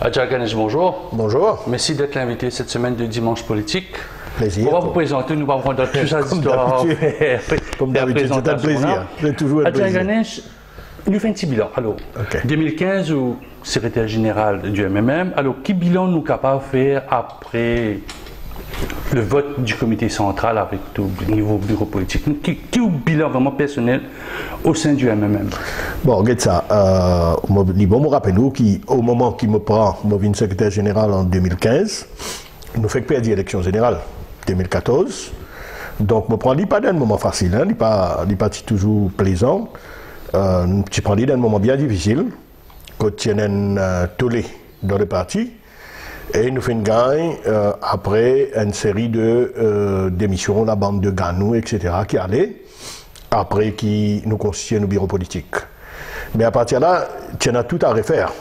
Adja Ganesh, bonjour. Bonjour. Merci d'être l'invité cette semaine de Dimanche Politique. Plaisir. On va vous présenter, nous allons prendre tout ça d'histoire. Comme d'habitude, c'est un plaisir. C'est toujours un Adja plaisir. Ganesh, nous faisons un petit bilan. Alors, 2015, ou secrétaire général du MMM, alors, quel bilan nous sommes capables de faire après le vote du comité central avec tout le niveau bureau politique? Quel bilan vraiment personnel au sein du MMM? Bon, regarde ça. Me rappelle-nous qu'au moment qui me prend, je suis secrétaire général en 2015, nous faisons perdre l'élection générale 2014. Donc, je prends pas d'un moment facile, hein, pas toujours plaisant. Je prends d'un moment bien difficile, quand tu as un tollé dans le parti. Et nous faisons une gagne après une série de démissions, la bande de Ganou, etc., qui allait, après qui nous constituait nos bureaux politiques. Mais à partir de là, tu en as tout à refaire.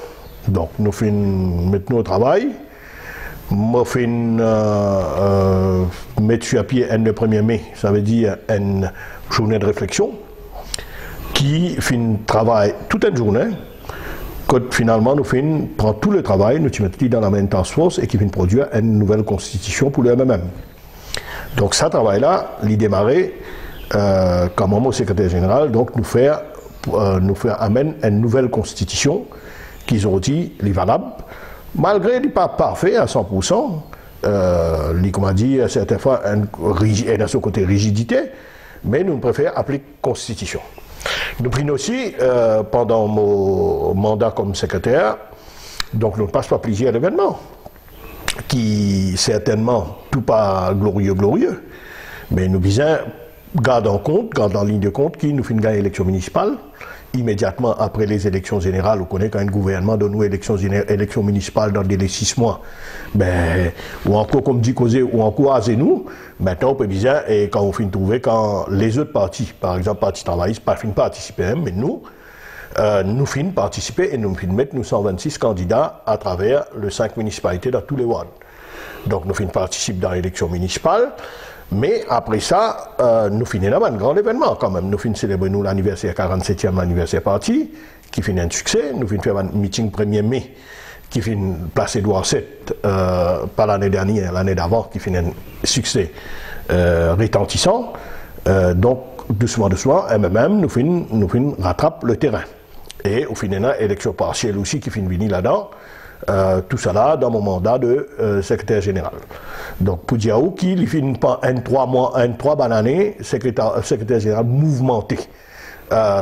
Donc, nous faisons maintenant au travail. Nous faisons mettre sur pied le 1er mai, ça veut dire une journée de réflexion, qui fait un travail toute une journée. Quand finalement nous prend tout le travail, nous mettons dans la même task force et qui vient produire une nouvelle constitution pour le MMM. Donc ce travail-là, il démarrait quand même au secrétaire général, donc nous faire amener une nouvelle constitution qu'ils ont dit les valable, malgré les pas parfait à 100%, comme on dit, certaines fois, il a ce côté rigidité, mais nous préférons appeler constitution. Nous prenons aussi, pendant mon mandat comme secrétaire, donc nous ne passons pas plaisir à l'événement, qui certainement tout pas glorieux, mais nous visons garder en ligne de compte qui nous fait une élection municipale. Immédiatement après les élections générales, on connaît quand un gouvernement donne nous élections municipales dans des délai 6 mois, ben, ou encore comme dit Causé, ou encore à nous, maintenant on peut dire, et quand on finit de trouver, quand les autres partis, par exemple parti travailliste, pas finissent participer, mais nous finissons participer et nous finissons mettre nous 126 candidats à travers les 5 municipalités dans tous les wards. Donc nous finissons participer dans l'élection municipale. Mais après ça, nous finissons un grand événement quand même. Nous finissons célébrer l'anniversaire 47e anniversaire parti, qui finit un succès. Nous finissons faire un meeting 1er mai, qui finit place Édouard VII, pas l'année dernière, l'année d'avant, qui finit un succès retentissant. Donc, doucement, MMM, nous finissons rattrape le terrain. Et au final, élection partielle aussi, qui finit venir là-dedans. Tout ça là dans mon mandat de secrétaire général. Donc pour dire qu'il finit pas un 3 bonnes années, secrétaire général mouvementé,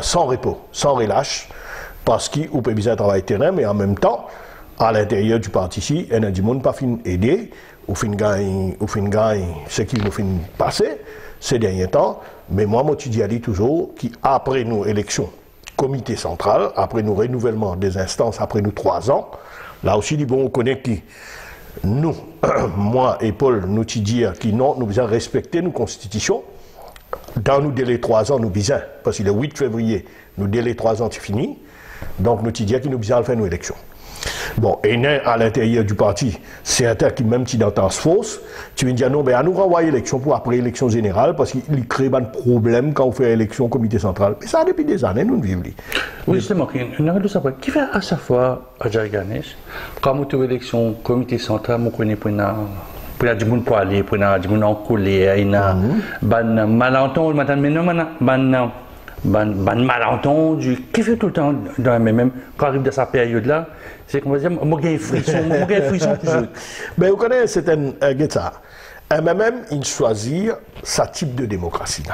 sans repos, sans relâche, parce qu'il peut bien travailler terrain, mais en même temps, à l'intérieur du parti ici, il y a du monde pas fin aider, ou fin gagne ce qu'il nous fait passer ces derniers temps. Mais moi, je dis toujours qu'après nos élections, comité central, après nos renouvellements des instances, après nos 3 ans, là aussi, on connaît qui nous, moi et Paul, nous disons que nous devons respecter nos constitutions. Dans nos délais 3 ans, nous disons, parce que le 8 février, nous délai 3 ans, c'est fini. Donc nous disons que nous devons faire nos élections. Bon, et à l'intérieur du parti, c'est un qui même si dans ta force, tu veux dire non, mais à nous renvoyer l'élection pour après l'élection générale, parce qu'il crée un problème quand on fait l'élection comité central. Mais ça, depuis des années, nous ne vivons. Oui, justement, qui fait à chaque fois, Adja Ganesh, quand on fait l'élection comité central, on connaît pour du monde pour aller, pour du monde en colère, il y a un malentendu, malentendu, qui fait tout le temps dans le même, quand on arrive dans cette période-là, c'est qu'on va dire, moi j'ai un frisson toujours. Mais vous connaissez, c'est un MMM, il choisit sa type de démocratie.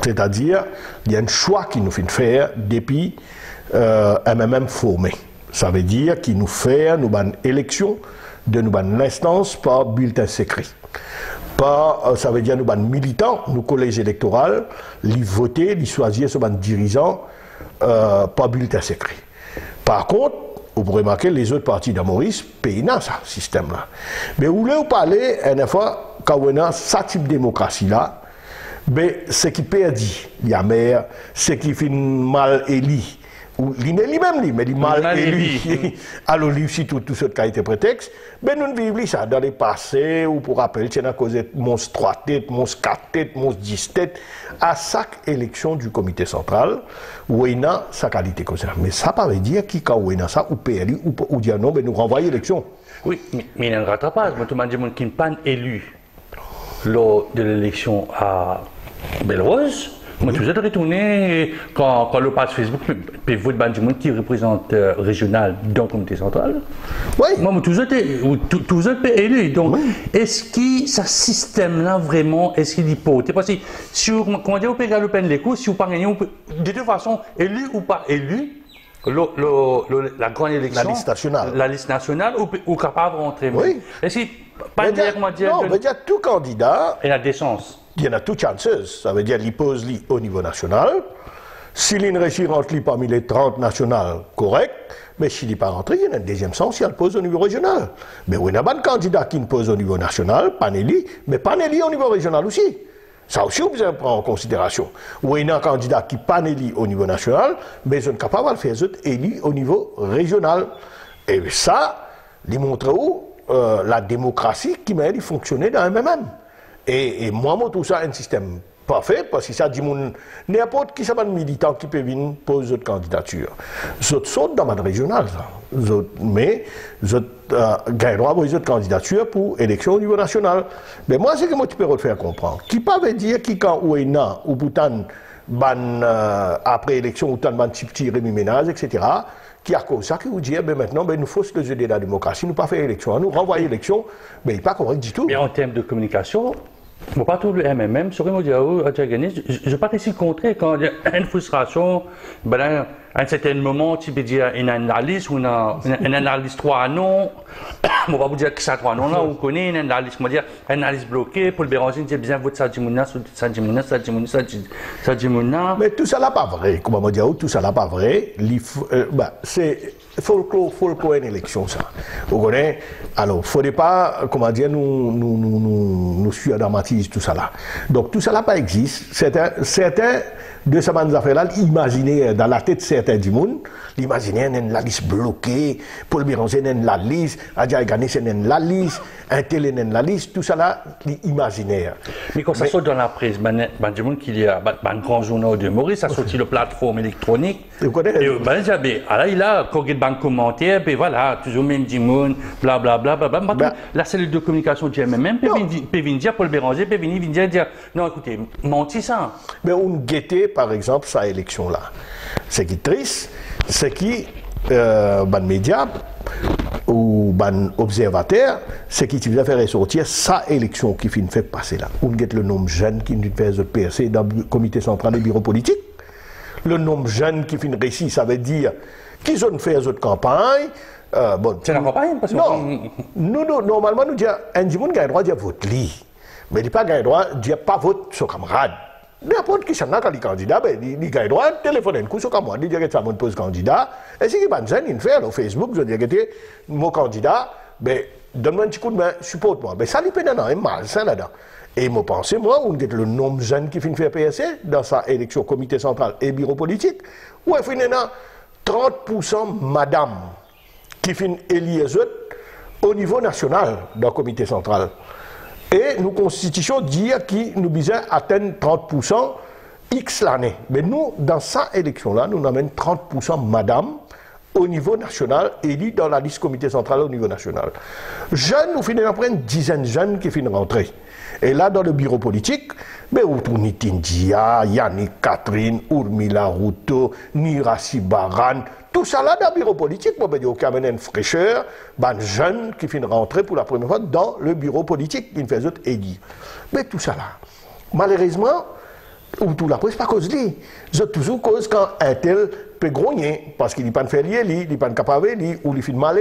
C'est-à-dire, il y a un choix qu'il nous fait faire depuis un MMM formé. Ça veut dire qu'il nous fait une élection de l'instance par bulletin secret. Ça veut dire nous militants, nous collèges électoraux, les voter, les choisir sur dirigeants par bulletin secret. Par contre, vous pourrez remarquer les autres partis d'Amoris payent dans ce système-là. Mais vous voulez vous parler, une fois, quand on a ce type de démocratie-là, ce qui perdit, il y a maire, ce qui fait mal élu, ou lui-même, mais il mal élu. Alors, lui aussi, tout ce qui a été prétexte, mais nous vivons ça dans les passés, ou pour rappeler, c'est à cause de monstre 3 têtes, monstre 4 têtes, monstre 10 têtes, à chaque élection du comité central, où il y a sa qualité comme ça. Mais ça ne veut dire qu'il y a ça, ou PLU, ou dire non, mais nous renvoyer l'élection. Oui, mais il y a un rattrapage. Moi, tout le monde qui n'est pas élu lors de l'élection à Belle-Rose. Moi, tout ça retourné quand le page Facebook peut voter du monde qui représente régional dans le comité central. Oui. Moi, tout ça peut élu. Donc, est-ce que ce système-là vraiment, est-ce qu'il est porté? Parce que si vous, comment dire, vous pouvez gagner le coup, si vous pas gagner, de toute façon, élu ou pas élu, la grande élection, la liste nationale, ou capable de rentrer. Oui. Est-ce que pas dire, comment dire, non, mais il y a tout candidat. Et la décence. Il y en a toutes chances. Ça veut dire qu'il pose au niveau national. S'il y a une réussite rentre parmi les 30 nationales, correct. Mais s'il n'est pas rentré, il y a un deuxième sens si elle pose au niveau régional. Mais il y a un candidat qui ne pose au niveau national, pas élu, mais pas élu au niveau régional aussi. Ça aussi, on peut prendre en considération. Ou il y a un candidat qui n'est pas élu au niveau national, mais je ne suis pas capable de faire autres élus au niveau régional. Et ça, il montre où la démocratie qui m'a dit fonctionner dans le MMM. Et moi, tout ça, un système parfait, parce que ça dit n'importe qui soit militant qui peut venir poser une candidature. Je saute dans ma régionale, mais je gagne droit à une candidature pour élection au niveau national. Mais moi, c'est que moi, tu peux te faire comprendre. Qui peut dire qui, quand ou est ou Boutan, après élection, ou tant de petits rémi-ménage, etc., qui a cause ça, qui vous dit, maintenant, nous faut se de la démocratie, nous pas faire élection, nous renvoyer l'élection, mais il n'est pas correct du tout. Mais en termes de communication, je ne pas tout le MMM, sur je n'ai pas réussi à contrer quand il y a une frustration, à un certain moment, tu peux dire une analyse ou une analyse 3 non. Je ne vais pas vous dire que ça 3 non là, vous connaissez une analyse, comment dire, une analyse bloquée pour le Béranger, dire bien votre Sadjimouna, Sadjimouna. Mais tout ça là pas vrai, comment me dire, tout ça là pas vrai. C'est folklore une élection ça. Vous connaissez, alors, il ne faudrait pas, comment dire, nous surdramatiser tout ça là. Donc, tout ça là pas existe. Certains de ces affaires-là, imaginer dans la tête certains du monde, l'imaginer la liste bloquée, Paul Béranger la liste, Adja Gani la liste, un tel la liste, tout ça là, l'imaginaire. Mais quand ça sort dans la presse, du monde qu'il y a un grand journal de Maurice, ça sorti le plateforme électronique. Vous connaissez? Et alors il a quand il y a un commentaire, puis voilà, toujours même du monde, blablabla. La cellule de communication du MMM peut venir dire Paul Béranger, peut venir dire non, écoutez, menti ça. Mais on guettait par exemple sa élection là. Ce qui est triste, c'est qui médias ou observateurs, c'est qui va faire ressortir sa élection qui fait passer là. On guette le nombre jeune qui fait PRC dans le comité central et bureau politique. Le nombre jeune qui fait récit, ça veut dire qu'ils ont fait les autres campagnes. C'est la campagne parce que nous, normalement, nous disons, un monde a le droit de voter, mais il n'a pas le droit de dire pas vote sur camarade. N'importe qui s'en a quand il est candidat, il a le droit de téléphoner un coup sur camarade, il dit que ça me pose candidat. Et si il va nous faire sur Facebook, je dis que mon candidat, donne-moi un petit coup de main, supporte-moi. Ça lui peut donner un mal, ça là-dedans. Et je pense, moi, on a le nombre de jeunes qui finissent faire PSC dans sa élection comité central et bureau politique, où il y a 30% madame qui finissent élire au niveau national dans le comité central. Et nos constitutions disent que nous besoin atteindre 30% X l'année. Mais nous, dans cette élection-là, nous avons 30% madame au niveau national, élus dans la liste comité central au niveau national. Jeunes, nous finissons après une dizaine de jeunes qui finissent rentrer. Et là, dans le bureau politique, Outouni Tindia, Yannick Catherine, Urmila Ruto, Nirasi Baran, tout ça là dans le bureau politique, moi, je dis qu'il y a une fraîcheur, des jeunes qui finissent rentrer pour la première fois dans le bureau politique, qui fait autres élus. Mais tout ça là, malheureusement, ou tout la presse, pas cause de lui. C'est toujours cause quand un tel peut grogner, parce qu'il n'est pas fait lier, il n'est pas capable de ou il fait mal.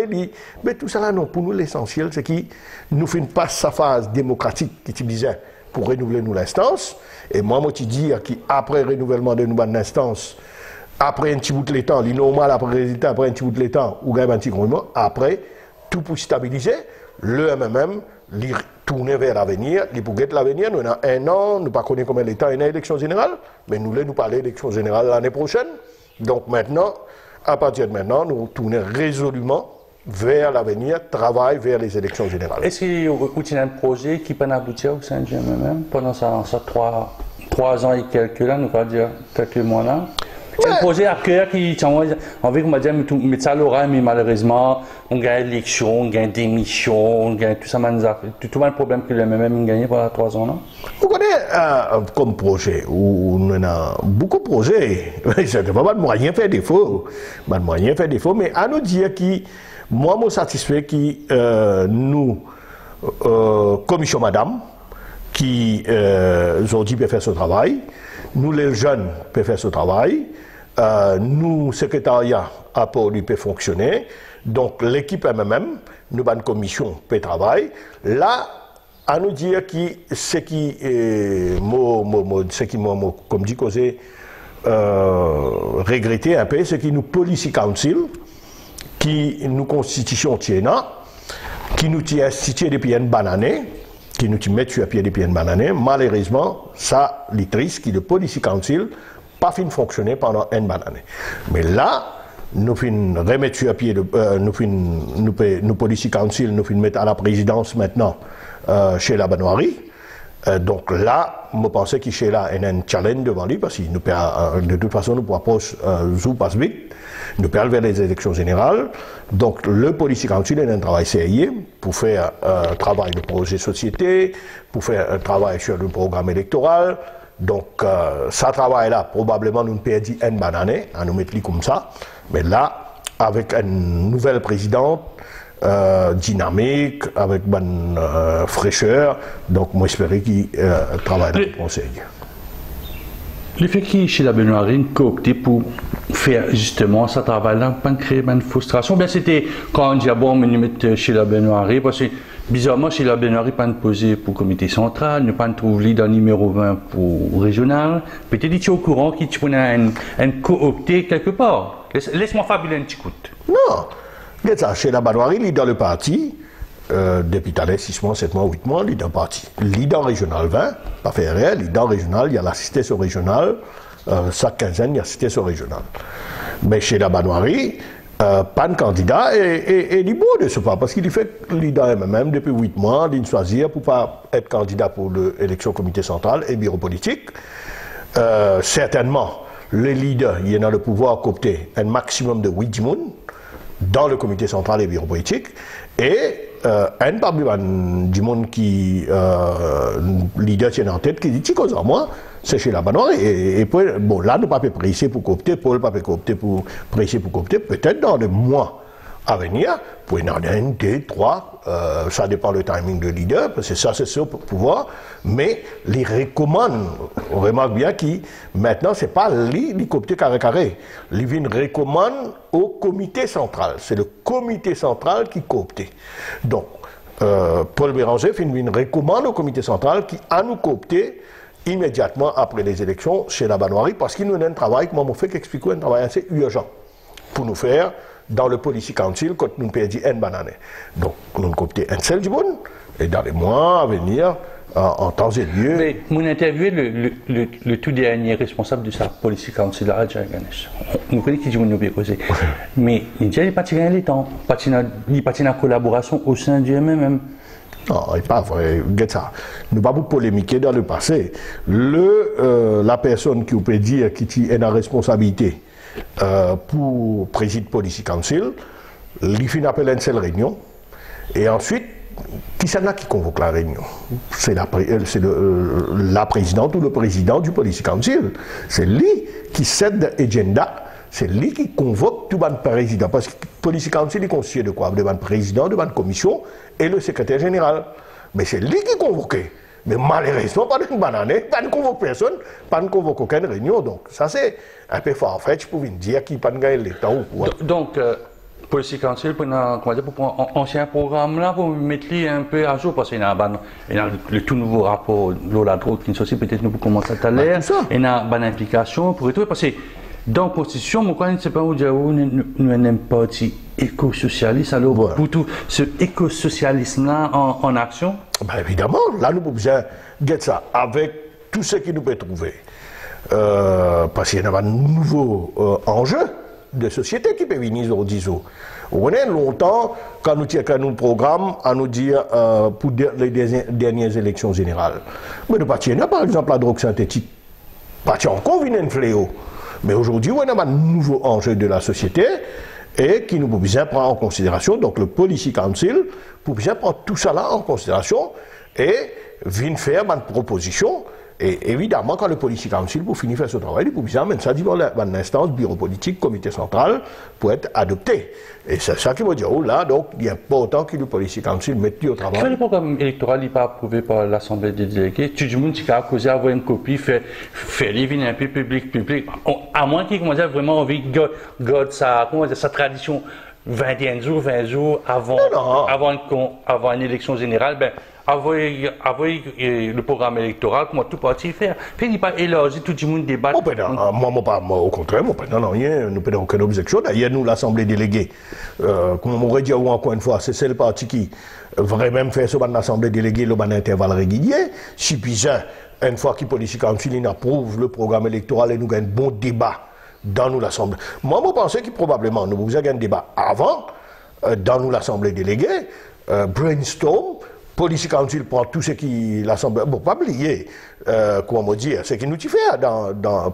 Mais tout ça là, non, pour nous, l'essentiel, c'est qu'il nous fait pas sa phase démocratique, qui tu disais, pour renouveler nous l'instance. Et moi, je dis qu'après le renouvellement de nous l'instance, après un petit bout de temps, il normal après le résultat, après un petit bout de temps, ou un petit grognement, après, tout pour stabiliser, le MMM, tourner vers l'avenir, les pour l'avenir, nous avons un an, nous ne connaissons pas combien de temps il y a une élection générale, mais nous voulons nous parler d'élection générale l'année prochaine. Donc maintenant, à partir de maintenant, nous tournons résolument vers l'avenir, travail vers les élections générales. Est-ce qu'il y a un projet qui peut aboutir au sein du MMM pendant ça 3 ans et quelques là, nous allons dire quelques mois là? C'est un projet à cœur qui, on veut qu'on va dire, mais ça l'aura, mais malheureusement, on gagne l'élection, on gagne démission, on gagne tout ça, tout le problème que le MMM a gagné pendant 3 ans là. Vous connaissez comme projet, où on a beaucoup de projets, c'est pas de moyen fait défaut, pas de moyen fait défaut, mais à nous dire qui, moi, je suis satisfait que nous, commission madame, qui aujourd'hui peut faire ce travail, nous les jeunes peuvent faire ce travail, nous secrétariat à Port peut fonctionner, donc l'équipe MMM, nous avons une commission peut travailler. Là, à nous dire qui ce qui comme dit causé regretter un peu, c'est qui nous policy council, qui nous constitution tiena, qui nous tient institué depuis une bonne année, qui nous met sur pied depuis une bonne année. Malheureusement, ça, les tristes, qui le policy council, pas fin fonctionner pendant une bonne année. Mais là, nous fin remettre sur pied, nous policy council, nous fin mettre à la présidence maintenant chez la Benoîrie. Donc là, je pensais que chez là, il y a un challenge devant lui, parce que de toute façon, nous ne pouvons pas passe vite. Nous pouvons vers les élections générales. Donc le Policy Council est un travail sérieux pour faire un travail de projet société, pour faire un travail sur le programme électoral. Donc ça travail-là, probablement, nous perdons une bonne année, à nous mettre comme ça. Mais là, avec une nouvelle présidente, dynamique, avec bonne fraîcheur. Donc, moi, j'espère qu'il travaille dans le conseil. Le fait qu'il chez la Benoîrie coopté pour faire justement ce travail-là, pas créer une frustration. Bien, c'était quand on dit bon, mais nous mettons chez la Benoîrie, parce que bizarrement, chez la Benoîrie, pas de poser pour le comité central, ne pas trouver leader numéro 20 pour régional. Peut-être que tu es au courant qu'il y a un coopté quelque part. Laisse-moi fabuler un petit coup. Non! Chez la Benoîrie, il est dans le parti, depuis 6 mois, 7 mois, 8 mois, il est dans le parti. Leader régional 20, pas fait réel, leader régional, il y a l'assistance au régional, chaque quinzaine, il y a l'assistance au régional. Mais chez la Benoîrie, pas de candidat et il est beau de ce pas, parce qu'il fait leader même depuis 8 mois, il choisir pour ne pas être candidat pour l'élection comité central et bureau politique. Certainement, le leader, il y a le pouvoir coopter un maximum de 8 personnes dans le comité central et bureau politique, et un parmi du monde qui leader tient en tête qui dit « Cause à moi, c'est chez la Benoîrie ». Et puis, bon, là, nous ne pouvons pas presser pour coopter, Paul ne peut pas coopter pour presser pour coopter, peut-être dans les mois à venir, pour en avoir 1, 2, 3, ça dépend du timing de leader, parce que ça c'est sûr pour pouvoir, mais les recommande, on remarque bien que maintenant c'est pas les cooptés carré, les vignes recommandent au comité central, c'est le comité central qui coopte. Donc, Paul Béranger fait une recommande au comité central qui a nous coopté immédiatement après les élections chez la Benoîrie, parce qu'il nous a un travail, comme on fait qu'expliquer, un travail assez urgent pour nous faire dans le Policy Council quand nous perdons une bonne année. Donc, nous avons coopté un seul du monde, et dans les mois à venir, en temps et lieu. Mais mon interviewé le tout dernier responsable de sa Policy Council, Adja Ganesh. On connaît qui dit nous bien causé. Mais il dit qu'il pas tiré les temps, il pas tiré en collaboration au sein du MMM. Non, il n'est pas vrai. Ça. Nous ne pouvons pas polémiquer dans le passé. La personne qui peut dire qui a une responsabilité pour présider Policy Council, il fait appel à une seule réunion, et ensuite, qui c'est là qui convoque la réunion? C'est la présidente ou le président du Policy Council. C'est lui qui cède l'agenda, c'est lui qui convoque tout le président. Parce que le Policy Council est constitué de quoi? De le président, de la commission et le secrétaire général. Mais c'est lui qui convoque. Mais malheureusement, pas de bonne année, pas de convoque personne, pas de convoque aucune réunion. Donc, ça c'est un peu farfetch pour dire qu'il n'y a pas de gagner le temps. Donc, Policy Council, pour un ancien programme là, pour mettre un peu à jour, parce qu'il y a le tout nouveau rapport Lola Drogue qui est peut-être nous pour commencer tout à l'heure, il y a une bonne implication pour tout, parce que dans la Constitution, moi, je ne sais pas où nous avons un parti éco-socialiste, alors voilà. Pour tout ce éco-socialisme-là en action? Ben évidemment, là nous avons besoin de ça, avec tout ce qui nous peut trouver. Parce qu'il y a un nouveau enjeu de société qui peut venir aujourd'hui. On est longtemps, quand nous programme, à nous dire pour les dernières élections générales. Mais nous partions, par exemple, la drogue synthétique, partie encore un fléau. Mais aujourd'hui, on a un nouveau enjeu de la société et qui nous peut bien prendre en considération. Donc le Policy Council, pour bien prendre tout ça là en considération et venir faire une proposition. Et évidemment, quand le Policy Council, pour finir faire ce travail, il faut bien mettre ça devant l'instance bureau politique, comité central, pour être adopté. Et c'est ça qui veut dire, oh là, donc, il est important que le Policy Council mette au travail. Quand le programme électoral n'est pas approuvé par l'Assemblée des délégués, tout le monde qui a causé avoir une copie, fait les vignes un peu public. À moins qu'il ait vraiment envie de garder sa tradition 21 jours, 20 jours avant une élection générale, ben, avant le programme électoral, comment tout parti faire. Puis il n'est pas élargi, tout le monde débat. Moi, au contraire, nous n'avons aucune objection. D'ailleurs, nous, l'Assemblée déléguée, comme on aurait dit encore une fois, c'est celle partie qui vraiment fait ce l'Assemblée déléguée, le intervalle régulier. Suffisant, une fois que le Policy Council approuve le programme électoral et nous gagnons un bon débat dans nous l'Assemblée. Moi, je pensais que probablement nous avons un débat avant, dans nous l'Assemblée déléguée, brainstorm. Policy Council prend tout ce qui l'Assemblée. Bon, pas oublier, comment dire, ce qui nous fait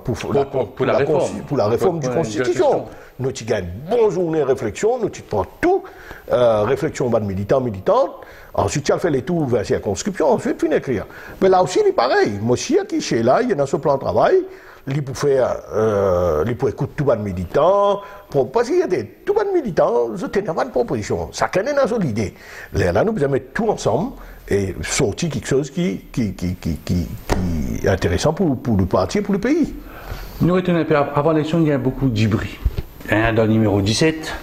pour la réforme du Constitution. Nous avons une bonne journée de réflexion, nous prenons tout, réflexion de militante, ensuite tu as fait les tours vers la circonscription, ensuite tu écrire. Mais là aussi, il est pareil. Moi, si qui est là, il y a dans ce plan de travail, il peut faire, il peut écouter tout le militant, parce qu'il y a tout le militants, c'est une proposition. Ça connaît dans l'idée. Là, nous devons mettre tout ensemble et sortir quelque chose qui est intéressant pour le parti et pour le pays. Nous retenons un peu, avant l'élection, il y a beaucoup d'hybrides. Il y en a dans le numéro 17,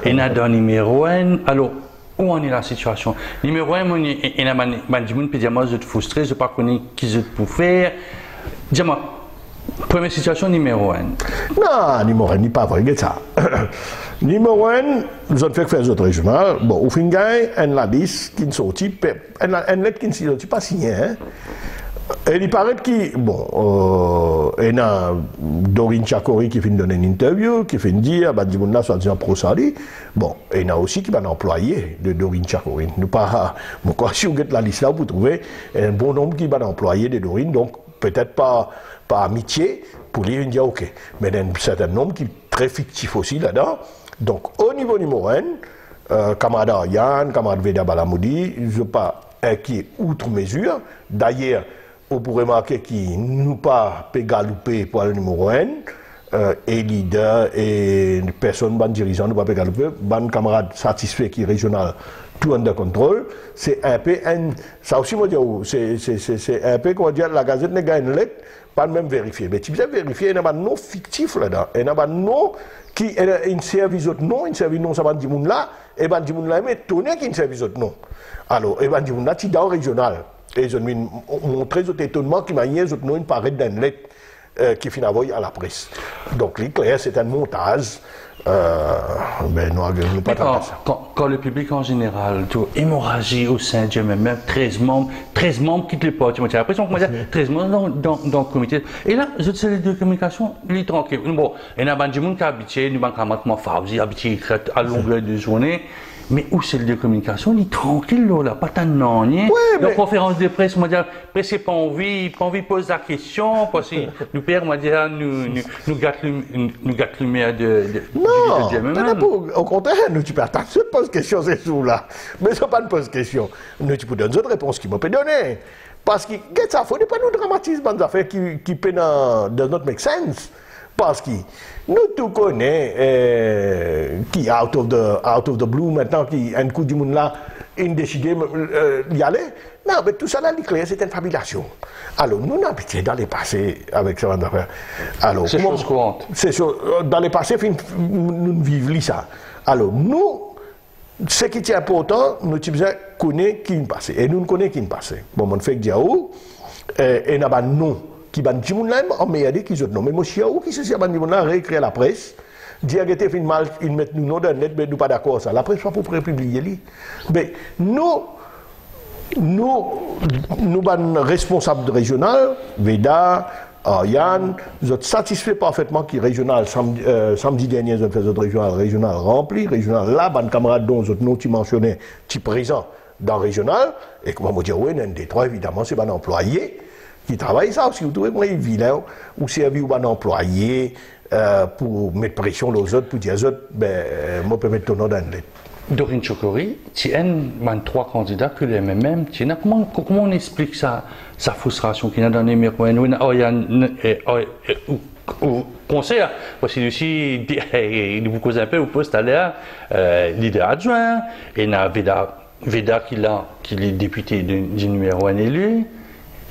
il y en a dans le numéro 1. Alors, où en est la situation? Numéro 1, il y en a des gens qui disent, moi, je suis frustré, je ne sais pas qui je peux faire. Dis-moi, première situation, numéro 1. Non, numéro 1 n'est pas vrai que ça. Numéro 1, nous avons fait faire autres régionales. Bon, au fin de la liste qui ne sortit, une lettre qui ne sortit pas signée. Hein. Et il paraît qu'il y a Dorine Chakori qui fait donner une interview, qui fait dire, bah, dis-moi, soit disant pro sali. Bon, et il y a aussi qui va employer de Dorine Chakori. Nous pas, si vous êtes la liste là, vous trouvez un bon nombre qui va employer de Dorine, donc peut-être pas amitié, pour lui dire ok. Mais il y a un certain nombre qui est très fictif aussi là-dedans. Donc, au niveau numéro 1, camarade Yann, camarade Veda Balamoudi, je ne suis pas inquiet outre mesure. D'ailleurs, on pourrait remarquer qu'il nous pas galouper pour le numéro 1, et leader, et personne, ban dirigeant, ne pas galouper, ban camarade satisfait qui est régional, tout under contrôle. C'est un peu, ça aussi, moi, c'est un peu, comment dire, la Gazette n'a pas une lettre, pas même vérifier. Mais tu peux vérifier, il y a un nom fictif là-dedans. Il y a un nom qui est un service autre nom, un service non, ça va dire là, et ben dire là, mais tourner qui est un service autre nom. Alors, et ben dire là, tu es dans le régional. Et je me montré cet étonnement qui m'a dit, autre nom, il paraît d'une lettre qui finit à la presse. Donc, l'éclair, c'est un montage. Mais nous pas quand le public en général, tout hémorragie au sein du MMM, 13 membres quittent le parti. J'ai l'impression que 13 membres dans le comité. Et là, je sais, les communications, il est tranquille. Bon, il y a des gens qui sont habitués, nous avons habitués à longueur de journée. Mais où c'est le communication? Il est tranquille là, pas tant de non. La conférence de presse, moi dire, presque pas envie de poser la question, parce que nous père, moi dire, nous gâte le maire de non, au contraire, nous tu peux attendre, tu poses question ces jours-là. Mais ça pas une pose question. Nous tu peux donner une réponse qui m'a peut donner. Parce que, ça, faut pas nous dramatiser dans des affaires qui peuvent does not make sense. Parce que nous tout connaissons qui out of the blue maintenant, qui un coup du monde là, il décide d'y aller. Non, mais tout ça là, c'est une fabulation. Alors, nous n'avons pas dans les passés avec ce genre d'affaires. Alors, c'est chose courante. C'est dans les passés, nous vivons ça. Alors, nous, ce qui est important, nous connaissons qui est passé. Et nous ne connaissons qui est passé. Bon, on fait que Diaou, et nous avons non. Qui ban Djimounlaim en meilleur qui sont nommés. Mais Chiaou qui se sert ban Djimounlaim réécrire la presse, dire que fait mal, ils mettent nous dans le net, mais nous pas d'accord ça. La presse pas pour publier lui. Mais nous ban responsables régionaux, Veda, Yann, vous êtes satisfait parfaitement qu'il régional, samedi dernier, vous avez fait votre régional rempli, régional là, ban camarade dont vous non mentionné, qui présent dans régional, et comment vous dire, oui, un des trois, évidemment, c'est un employé qui travaille ça, si vous trouvez, moi, vilain, ou servi ou un employé, pour mettre pression aux autres, pour dire aux autres, ben, moi, je peux mettre ton nom dans le lettre. Dorine Chokori, tu as trois candidats que les mêmes. Comment on explique sa frustration qu'il y a dans les numéros 1 au conseil, parce que ici, il vous cause un peu au poste à l'air, leader adjoint, et il y a Veda qui est député du numéro 1 élu.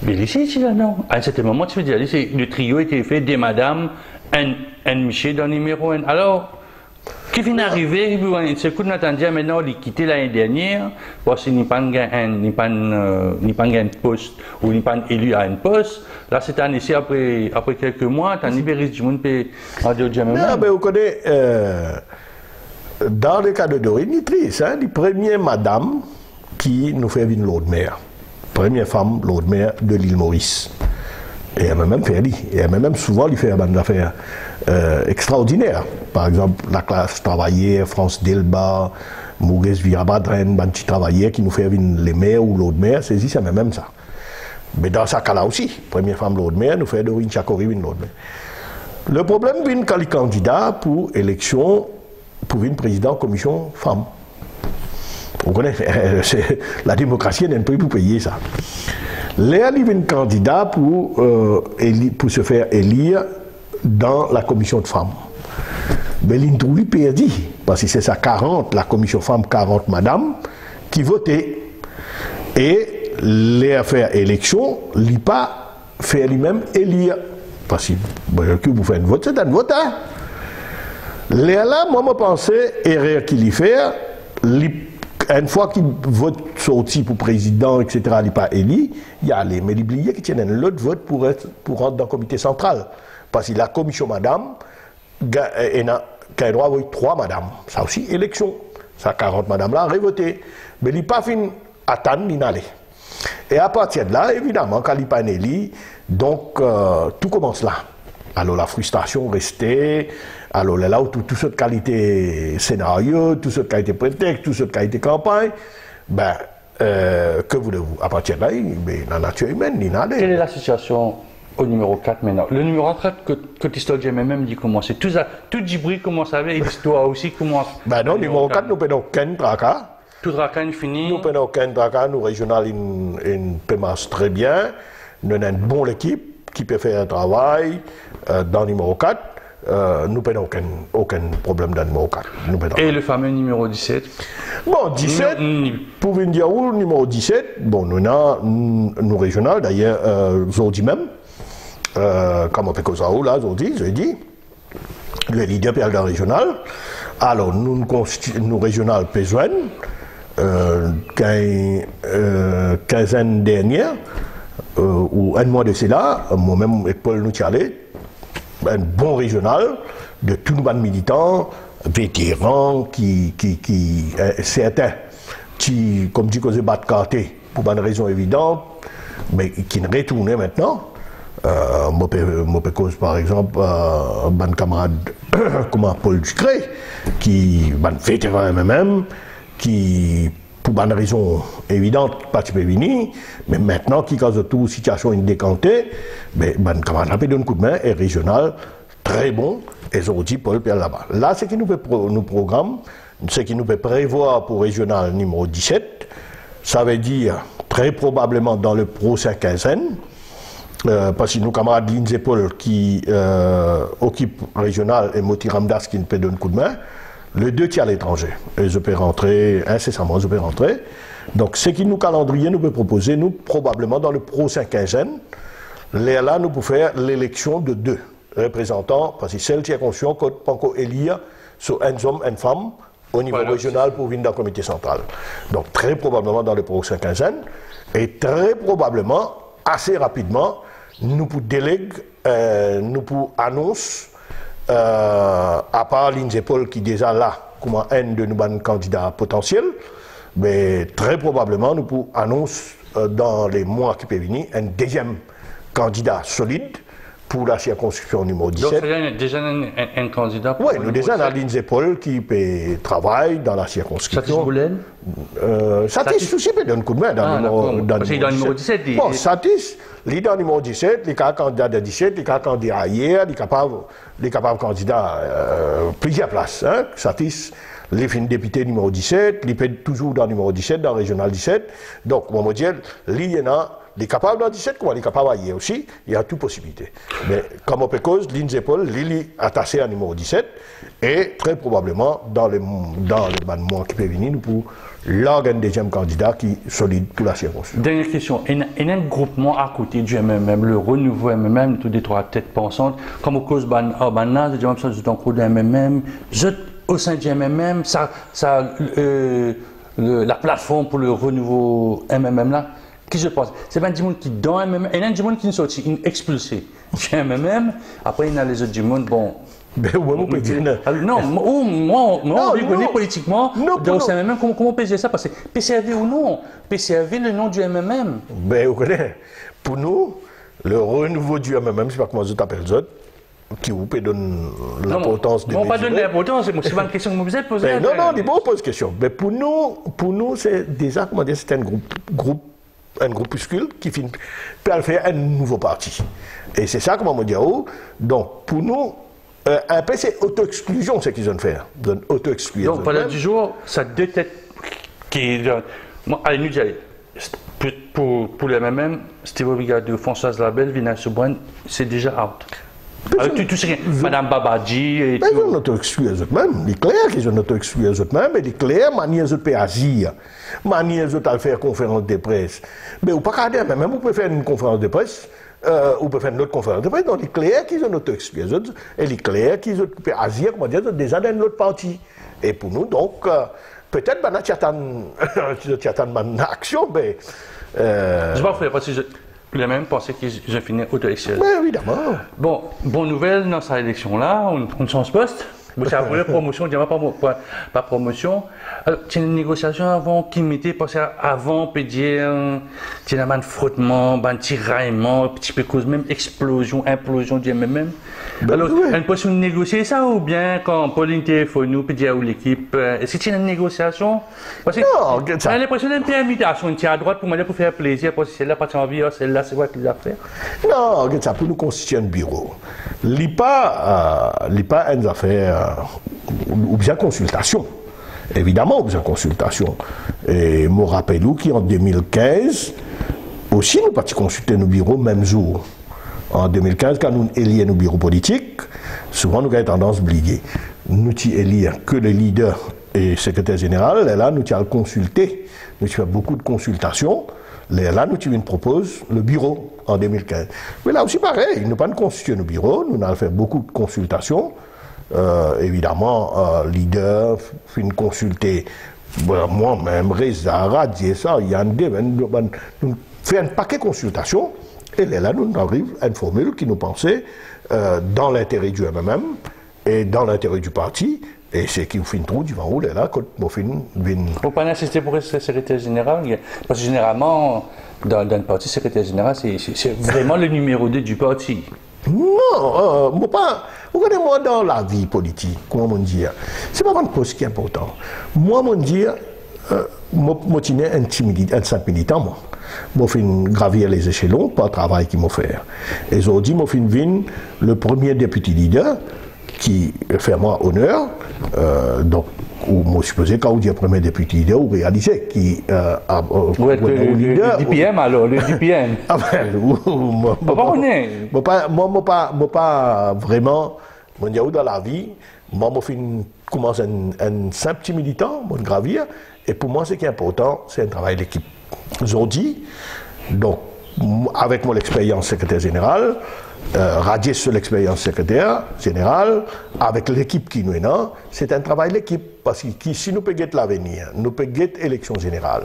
Mais ici, tu là, non. À un certain moment, tu veux dire, le trio était fait des madames, un Michel dans le numéro 1. Alors, qui vient d'arriver, ce coup de Nathandia maintenant, il a quitté l'année dernière, parce qu'il n'y a pas un poste, ou il n'y a pas élu à un poste. Là, cette année-ci, après quelques mois, tu as libéré du monde en dehors de jamais. Non, mais vous connaissez, dans le cas de Dorine, c'est triste, hein, la première madame qui nous fait venir l'autre mère. Première femme, l'autre mère de l'île Maurice. Et elle m'a même fait lire. Et elle m'a même souvent lui fait des affaires extraordinaires. Par exemple, la classe travaillée, France Delba, Mourès Virabadren, Banti travaillait qui nous fait venir les mères ou l'autre mère, c'est ça, mais même ça. Mais dans ce cas-là aussi, première femme, l'autre mère, nous fait Dorine Chakori, l'autre mère. Le problème, c'est quand les candidats pour élection, pour une présidente commission femme. Vous connaissez, la démocratie n'est pas pour payer ça. Léa est un candidat pour se faire élire dans la commission de femmes. Mais il trouve perdu, parce que c'est ça 40, la commission femmes 40 madame, qui votait. Et Léa fait élection, il n'a pas fait lui-même élire. Parce que vous faites un vote, c'est un vote. Hein? Léa là, moi, je pensais, erreur qu'il y fait, une fois qu'il vote sorti pour président, etc., il n'est pas élu, il y a les mais oubliés qui tiennent l'autre vote pour rentrer dans le comité central. Parce que la commission madame, il a droit à voter 3 madame. Ça aussi, élection. Ça, 40 madame là, revoté. Mais il n'a pas fini attendre, il n'allait. Et à partir de là, évidemment, quand il n'est pas élu, donc tout commence là. Alors la frustration restait, alors là où toute cette qualité scénario, toute cette qualité prétexte, toute cette qualité campagne, ben, que voulez-vous? À partir de là, la nature humaine, il n'allait. Quelle est la situation au numéro 4 maintenant? Le numéro 4 que l'histoire de même dit comment c'est. Tout Djibri commence avec, et l'histoire aussi commence. Ben non, numéro 4, nous prenons aucun tracas. Tout tracas est fini. Nous prenons aucun tracas, nous régional, il passe très bien. Nous avons une bonne équipe qui peut faire un travail dans le numéro 4. Nous n'avons aucun problème dans le numéro 4. Et le fameux numéro 17? Bon, 17, pour venir dire où, le numéro 17, bon, nous avons nous régional, d'ailleurs, aujourd'hui même, comme on fait comme ça, là, aujourd'hui, je dis, le leader Pierre régional. Alors, nous régional besoin, quinzaine dernière, ou un mois de cela, moi-même et Paul Noutialé, un bon régional de tout le monde militant, vétérans, certains qui, comme dit qu'on se bat carté pour une raison évidente, mais qui ne retournaient maintenant. Moi, cause par exemple, un camarade comme Paul Ducré, qui est un vétéran même, qui, pour une raison évidente, pas de venir, mais maintenant, qui cause toute situation décantée, mais un camarade a donné un coup de main, et régional, très bon, et aujourd'hui, Paul Pierre là-bas. Là, ce qui nous programme, ce qui nous peut prévoir pour régional numéro 17, ça veut dire très probablement dans le prochain quinzaine, parce que nos camarades Lindsay Paul qui occupent régional et Moti Ramdas qui nous peut donner un coup de main, les deux qui à l'étranger. Et je peux rentrer, incessamment, je peux rentrer. Donc, ce qui nous calendrier nous peut proposer, nous, probablement dans le prochain quinzaine, là, nous pouvons faire l'élection de 2 représentants, parce que celle qui est conscient qu'on peut encore élire sur un homme et une femme au niveau régional pour venir dans le comité central. Donc, très probablement dans le prochain quinzaine, et très probablement, assez rapidement, nous pouvons déléguer, nous pouvons annoncer, à part Lindsay Paul qui est déjà là, comme un de nos candidats potentiels, mais très probablement nous pouvons annoncer dans les mois qui peuvent venir un deuxième candidat solide pour la circonscription numéro 17. Donc, il y a déjà un candidat pour Oui, nous déjà dans l'INSEPOL qui travaille dans la circonscription. Satis Boulen Satis aussi peut donner un coup de main dans le numéro 17. Bon, Satis, il est dans le numéro 17, il est candidat de 17, il est candidat hier, il est capable candidat plusieurs places. Hein. Satis, il est député numéro 17, il est toujours dans le numéro 17, dans le régional 17. Donc, on va dire, il est capable dans 17, comme il est capable hier aussi, il y a toute possibilité. Mais comme on peut cause, l'INSEPOL, il est attaché à numéro 17, et très probablement, dans les mois qui peuvent venir, nous pour l'organe deuxième candidat qui est solide pour la circonscription. Dernière question. Il y a un groupement à côté du MMM, le renouveau MMM, tous les trois têtes pensantes, comme au cause Urbana, de même chose dans le MMM, au sein du MMM, la plateforme pour le renouveau MMM là, qui je pense, c'est pas du monde qui dans MMM, il y a du monde qui nous sortit, qui expulsé du MMM, après il y a les autres du monde, bon. Ben, ouais, on peut dire non, moi, on connaît politiquement, dans le MMM, comment on peut dire ça? Parce que PCRV ou non, PCRV, le nom du MMM. Ben, vous connaissez, pour nous, le renouveau du MMM, c'est pas comment je t'appelle ça, qui vous peut donner l'importance de. Non, pas donner l'importance, c'est pas une question que vous avez posée. Non, il faut poser question. Mais pour nous, c'est déjà, comment dire, c'est un groupuscule qui peut faire un nouveau parti. Et c'est ça, comment on dit. Donc, pour nous, un peu, c'est auto-exclusion, ce qu'ils ont fait. Auto-exclusion. Donc, pendant du jour, ça deux têtes qui. Allez, nous dire, pour le MMM, Steve Obrigado, Françoise Labelle, Vina Soubrane, c'est déjà out. Tout ce qui est Madame Babadji et tout. Ils ont auto-exclu eux-mêmes. Il est clair qu'ils ont auto-exclu eux-mêmes. Il est clair, manière de faire agir. Manière de faire conférence de presse. Mais vous ne pouvez pas dire, même vous pouvez faire une conférence de presse. Ou peut faire une autre conférence de presse, donc il est clair qu'ils ont auto-exclu les autres, et il est clair qu'ils ont agir, comment dire, déjà dans l'autre partie. Et pour nous, donc, peut-être qu'il y a une action, mais. Je ne vais pas faire parce que les mêmes pensaient qu'ils ont fini auto-exclu. Mais évidemment. Bon, bonne nouvelle dans cette élection-là, on change poste. C'est la première promotion, je ne dirais pas promotion. Alors, tu as une négociation avant qui m'était passé avant, on peut dire, tu as un frottement, un tiraillement, un petit peu cause même explosion, implosion du MMM. Alors, on peut se négocier ça ou bien quand Pauline téléphone nous, peut dire à l'équipe, est-ce que tu as une négociation? Parce que non, on a l'impression d'une invitation, tu es à droite pour me pour faire plaisir, parce que celle-là, pas envie, celle-là, c'est quoi qu'il a fait? Non, ça pour nous constituer un bureau. L'IPA a une affaire. Ou bien consultation. Évidemment, ou bien consultation. Et je me rappelle qu'en 2015, aussi nous partis consulter nos bureaux même jour. En 2015, quand nous élions nos bureaux politiques, souvent nous avons tendance à oublier. Nous élions que les leaders et secrétaire général, et là nous avons consulté. Nous avons fait beaucoup de consultations. Là, nous avons proposé le bureau en 2015. Mais là aussi, pareil, nous n'avons pas constitué nos bureaux, nous avons fait beaucoup de consultations. Évidemment, leader, fin consulter moi-même, Reza, Radier, ça, Yann Deven, nous fait un paquet de consultations, et là, nous arrivons à une formule qui nous pensait dans l'intérêt du MMM et dans l'intérêt du parti, et c'est qui vous fait une trou du haut, là, quand vous fin vin. Vous pas insister pour être secrétaire général, parce que généralement, dans le parti, secrétaire général, c'est vraiment le numéro 2 du parti. Non, vous connaissez moi dans la vie politique, comment on dit, c'est pas mon poste qui est important. Moi, on dit, moi, je suis un simple militant, moi. Je fais gravir les échelons par le travail qu'il m'a fait. Et aujourd'hui, je fais le premier député leader qui fait moi honneur, donc, ou moi supposé quand vous dites premier député leader, vous réalisez qui le DPM alors, le DPM. Ah ben, moi pas vraiment, dans la vie, moi commence un simple petit militant, mon gravir, et pour moi ce qui est important, c'est un travail d'équipe. Aujourd'hui, donc, avec mon expérience secrétaire général, radier sur l'expérience secrétaire générale, avec l'équipe qui nous est là, c'est un travail d'équipe. Parce que si nous pouvons guetter l'avenir, nous pouvons guetter l'élection générale,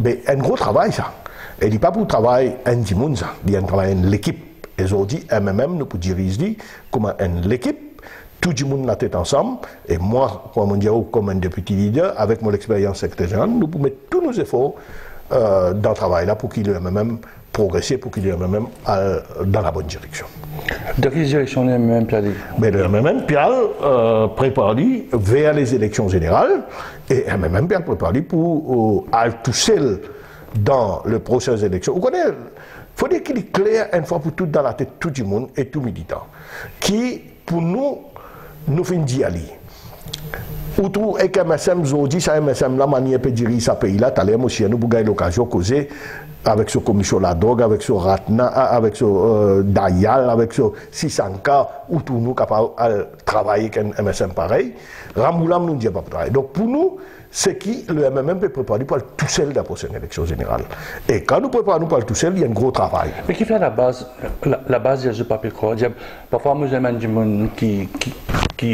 mais un gros travail ça. Et il n'est pas pour travail un monde ça, il y a un travail de l'équipe. Et aujourd'hui, MMM, nous pouvons diriger comme l'équipe, tout le monde la tête ensemble, et moi, comme un député leader, avec mon expérience secrétaire générale, nous pouvons mettre tous nos efforts dans le travail là pour qu'il le MMM progresser pour que le MMM aille dans la bonne direction. Dans quelle direction le MMM peut aller? Mais le MMM peut prépare vers les élections générales et le MMM peut préparer pour aller tout seul dans le processus d'élection. Vous connaissez, il faut dire qu'il est clair une fois pour toutes dans la tête de tout le monde et tout militant qui, pour nous finit d'y aller. Outre et que MSM aujourd'hui, ça MSM la manière de diriger ce pays-là, t'as l'air aussi nous pour gagner l'occasion de causer avec ce commission la drogue, avec ce Ratna, avec ce Dayal, avec ce Sisanka, où tout nous capables de travailler avec un MSM pareil. Ramoulam nous dit pas pareil. Donc pour nous, c'est qui le MMM peut préparer pour aller tout seul dans la prochaine élection générale. Et quand nous préparons pour aller tout seul, il y a un gros travail. Mais qui fait la base de ce papier quoi? Parfois, moi, j'ai du monde qui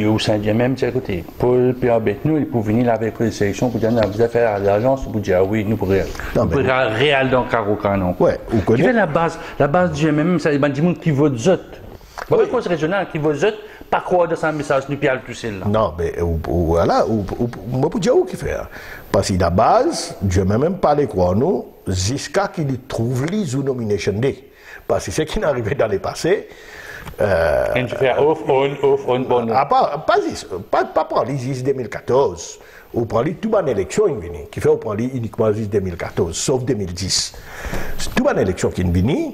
au sein du même, écoutez, Paul, Pierre Betnou, il peut venir avec les sélections pour dire, vous avez fait l'agence, pour dire, oui, nous pourrions réel dans Caro Canon. Ouais, qui fait la base du MMM, c'est du monde qui vote zot. Pas de cause régionale qui vote zot, pas croire de son message, nous pierre tout seul. Non, mais voilà, moi pour dire où qui fait. Parce que la base, Dieu même pas les croire nous, jusqu'à qu'il trouve les nomination day. Parce que ce qui est arrivé dans le passé, et tu fais off, on, bon. Pas prendre les 2014. On prend toute une élection qui fait on prend uniquement les 2014, sauf 2010. Toute une élection qui est venue,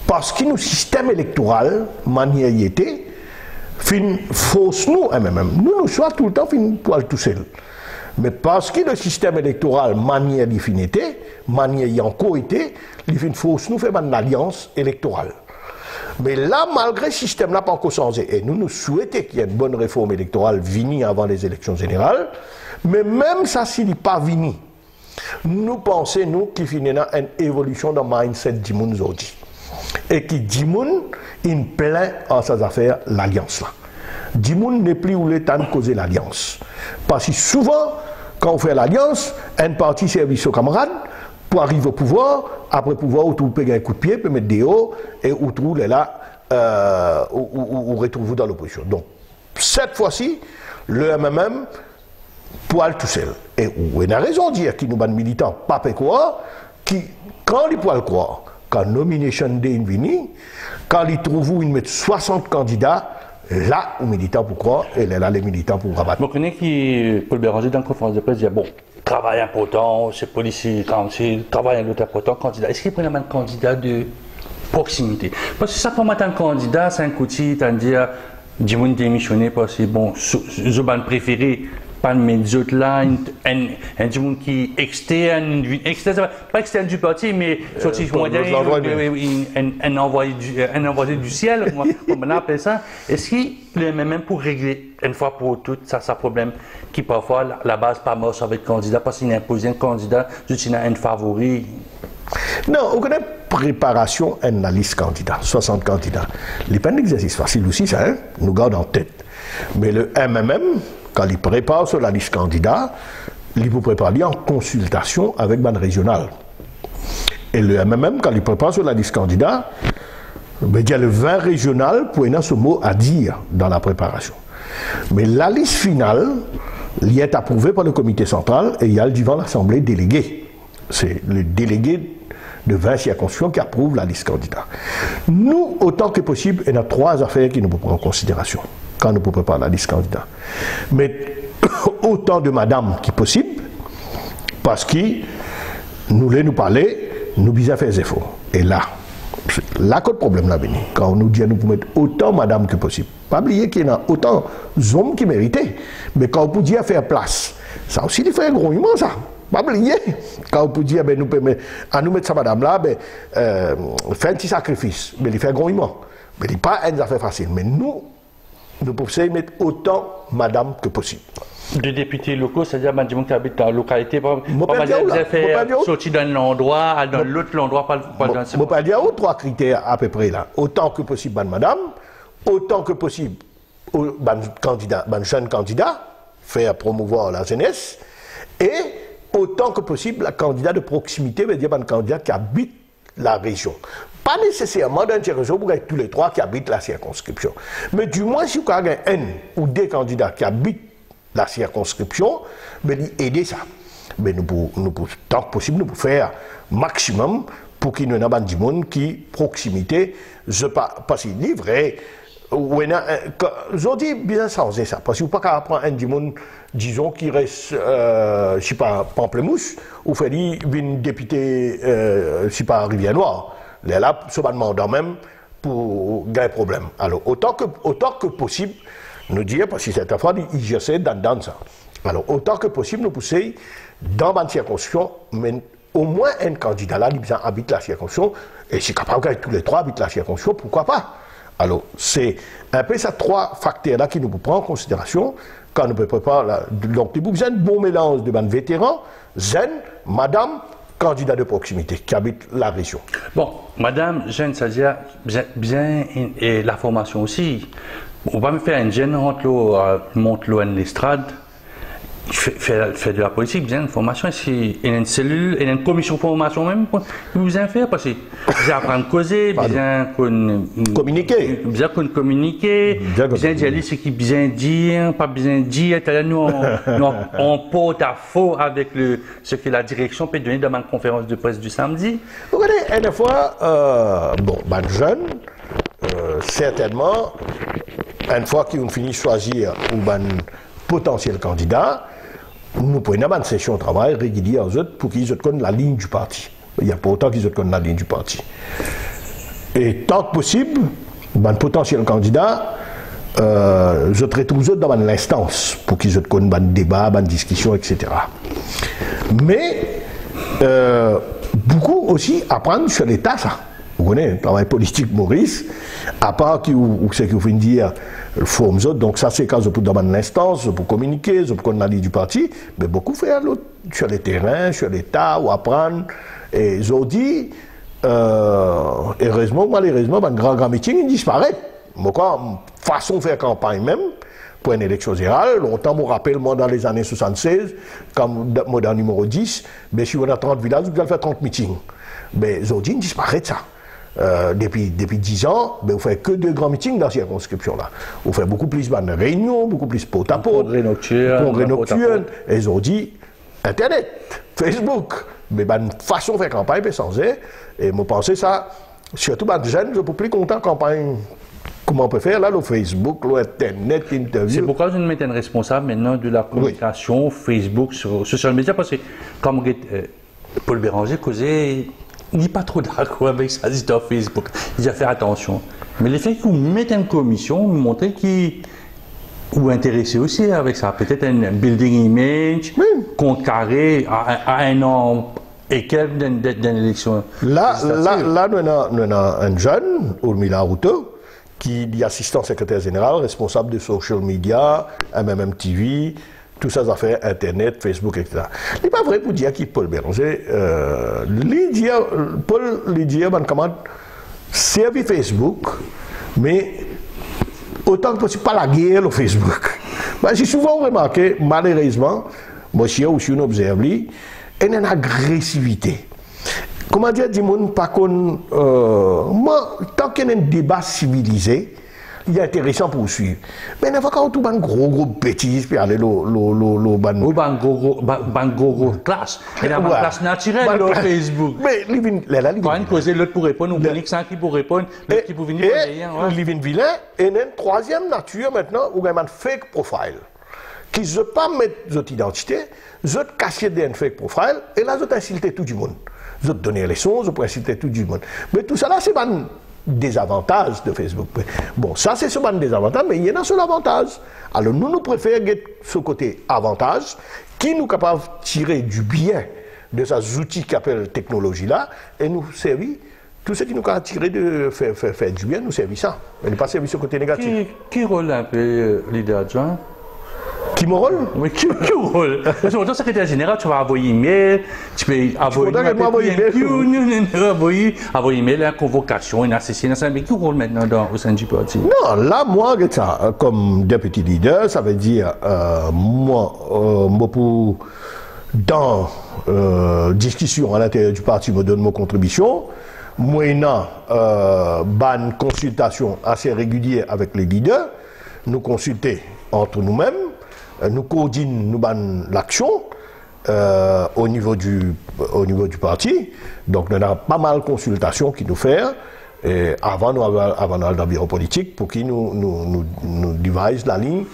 parce que nos système électoral, manière y était, fin fausse nous, même. Nous sommes tout le temps fin poil tout seul. Mais parce que le système électoral, manière y fin était, manière y encore été, il fin fausse nous fait une alliance électorale. Mais là, malgré ce système n'a pas encore changé, et nous souhaitons qu'il y ait une bonne réforme électorale venue avant les élections générales, mais même ça, s'il n'est pas venu, nous pensons, nous, qu'il finit une évolution dans le mindset du monde aujourd'hui. Et qui dit moun, il plaint en ses affaires l'alliance là. Dit moun n'est plus où le temps de causer l'alliance. Parce que souvent, quand on fait l'alliance, un parti service aux camarades, pour arriver au pouvoir, après pouvoir, où tout payer un coup de pied, peut mettre des hauts, et où tout est là, où retrouve-vous dans l'opposition. Donc, cette fois-ci, le MMM, pour aller tout seul. Et où il a raison de dire qu'il nous a militants, pas quoi, qui, quand il peut le croire, quand nomination day est venu, quand ils trouvent où ils mettent 60 candidats, là, aux militants pour croire, et là, les militants pour rabattre. Je connais qui, Paul Béranger, dans la conférence de presse, dit bon, travail important, c'est policier, travail un autre important, candidat. Est-ce qu'il prend un candidat de proximité? Parce que ça, pour moi, un candidat, c'est un côté, c'est-à-dire, du monde démissionné, parce que bon, je vais préférer. Pas de mes autres là, un monde qui est externe, pas externe du parti, mais sorti un envoyé du ciel, on appelle ça. Est-ce qu'il est même pour régler une fois pour toutes ça problème qui parfois la base pas moche avec le candidat parce qu'il a imposé un candidat, il a un favori? Non, on connaît préparation à la liste candidat, 60 candidats. Les pas un exercice facile aussi, ça, hein? Nous garde en tête. Mais le MMM, quand il prépare sur la liste candidat, il vous prépare en consultation avec bande régionale. Et le MMM, quand il prépare sur la liste candidat, il y a le 20 régional pour avoir ce mot à dire dans la préparation. Mais la liste finale, il est approuvé par le comité central et il y a devant l'assemblée déléguée. C'est le délégué de 20 circonscriptions qui approuve la liste candidat. Nous, autant que possible, il y a 3 affaires qui nous prennent en considération quand nous préparons la liste candidat. Mais autant de madame qui possible, parce que nous voulons nous parler, nous visons à faire des efforts. Et là que le problème là venu. Quand on nous dit nous pouvons mettre autant madame que possible. Pas oublier qu'il y a autant d'hommes qui méritaient. Mais quand on peut dire faire place, ça aussi il fait un gros humain ça. Pas oublier. Quand on peut dire ben, nous mettre ça madame là, ben, faire un petit sacrifice. Mais il fait un gros humain. Mais il n'est pas une affaire facile. Mais nous pouvons y mettre autant madame que possible. De députés locaux, c'est-à-dire des gens qui habitent dans la localité, pas sortir d'un endroit, dans l'autre endroit, pas dans ce. Je peux dire 3 critères à peu près là. Autant que possible, madame, autant que possible, jeune candidat, faire promouvoir la jeunesse, et autant que possible, la candidat de proximité, veut dire un candidat qui habite la région. Pas nécessairement dans une région pour tous les 3 qui habitent la circonscription. Mais du moins, si vous avez un ou des candidats qui habitent la circonscription, mais aider ça. Mais nous, tant que possible, nous pouvons faire maximum pour qu'il y ait un monde qui proximité, je pas parce qu'il est vrai. Je dis bien sans ça, parce que vous ne pouvez pas apprendre un monde, disons, qui reste, je ne sais pas, Pamplemousse, ou fait une députée, je ne sais pas, Rivière-Noire. Là, ce va demander même pour gagner problème. Alors, autant que possible, nous dire, parce que cette fois, il j'essaie dans ça. Alors, autant que possible, nous pousser dans une circonscription, mais au moins un candidat là, il habite la circonscription, et si capable que tous les trois habitent la circonscription, pourquoi pas? Alors, c'est un peu ces trois facteurs-là qui nous prennent en considération quand nous ne pouvons pas. Donc, nous avons un bon mélange de vétérans, jeunes, madame, candidat de proximité qui habite la région. Bon, madame, jeune, c'est-à-dire bien et la formation aussi. On va me faire un jeune, monte l'eau à l'estrade. Fait de la politique, bien une formation, il y a une cellule, il y a une commission de formation même, vous vous en faire parce que vous apprendre à causer, bien communiquer, bien communiquer, bien dire ce qui bien dire, pas bien dire, nous on porte à faux avec ce que la direction peut donner dans ma conférence de presse du samedi. Vous voyez, une fois, jeune, certainement, une fois qu'ils ont fini de choisir un potentiel candidat, nous prenons une session de travail régulière pour qu'ils connaissent la ligne du parti. Il n'y a pas autant qu'ils connaissent la ligne du parti. Et tant que possible, un potentiel candidat, je traite tous dans l'instance pour qu'ils connaissent un débat, une discussion, etc. Mais beaucoup aussi apprendre sur l'État, ça. Vous connaissez, le travail politique Maurice, à part ce que vous venez de dire, forme donc ça c'est quand je peux dans l'instance, je peux communiquer, je peux connaître la ligne du parti, mais beaucoup faire sur les terrains, sur l'État, ou apprendre. Et je dis, heureusement, malheureusement, un grand meeting, il disparaît. Mais quoi, façon de faire campagne même, pour une élection générale, longtemps, je me rappelle, moi, dans les années 76, quand moi, dans le numéro 10, ben, si on a 30 villages, vous allez faire 30 meetings. Mais je dis, il disparaît ça. Depuis 10 ans, ben, vous faites que 2 grands meetings dans cette circonscription-là. Vous faites beaucoup plus de réunions, beaucoup plus porte à porte, congrès nocturne, et ils ont dit Internet, Facebook, mais une façon de faire campagne, ben, sans et je pense ça, surtout les jeunes, je ne peux plus compter en campagne. Comment on peut faire là, le Facebook, l'Internet, l'interview. C'est pourquoi je me mets un responsable maintenant de la communication, oui. Facebook, sur social media, parce que comme Paul Béranger causait. Il n'est pas trop d'accord avec ça, sur Facebook. Il a fait attention. Mais le fait que vous mettez une commission, vous montrez qu'il vous intéressez aussi avec ça. Peut-être un building image, compte carré à un an et quelques d'une élection. Là, nous avons un jeune, Urmila Ruto, qui est assistant secrétaire général, responsable de social media, MMM TV, tout ça, ça fait Internet, Facebook, etc. Il n'est pas vrai pour dire qu'il Paul Béranger. Paul lui dit, comment servir Facebook, mais autant que possible, pas la guerre au Facebook. J'ai souvent remarqué, malheureusement, moi, si on observe, il y a une agressivité. Comment dire, dis-moi, pas qu'on. Moi, tant qu'il y a un débat civilisé, il est intéressant pour suivre. Mais il n'y a pas quand tout un gros bêtise, puis aller gros classe. Il y a une classe naturelle sur Facebook. Mais quand on cause l'autre pour répondre, ou bien qui pour répondre, l'autre qui pour venir. Il vient vilain. Et une troisième nature maintenant, où il y a un fake profile. Qui ne veut pas mettre votre identité, je te cacher d'un fake profile, et là, je t'insulte tout le monde. Je te donner les sons, je peux insulter tout le monde. Mais tout ça là, c'est pas des avantages de Facebook. Bon, ça c'est souvent des avantages, mais il y en a sur l'avantage. Alors nous préférons ce côté avantage qui nous capable de tirer du bien de ces outils qu'appelle technologie là et nous servir tout ce qui nous a tiré de faire du bien, nous servir ça. Mais ne pas servir ce côté négatif. Qui rôle un peu leader adjoint? Qui me rôle? Oui, qui rôle? Parce que ton secrétaire général, tu vas envoyer email, tu peux envoyer email, la convocation, une association, mais qui rôle maintenant au sein du parti? Non, là, moi, comme député leader, ça veut dire, moi, dans discussion à l'intérieur du parti, me donne ma contribution, moyennant une consultation assez régulière avec les leaders, nous consulter entre nous-mêmes, nous coordinons l'action, au niveau du parti. Donc, on a pas mal de consultations qui nous font avant le bureau politique pour qu'ils nous devisent la ligne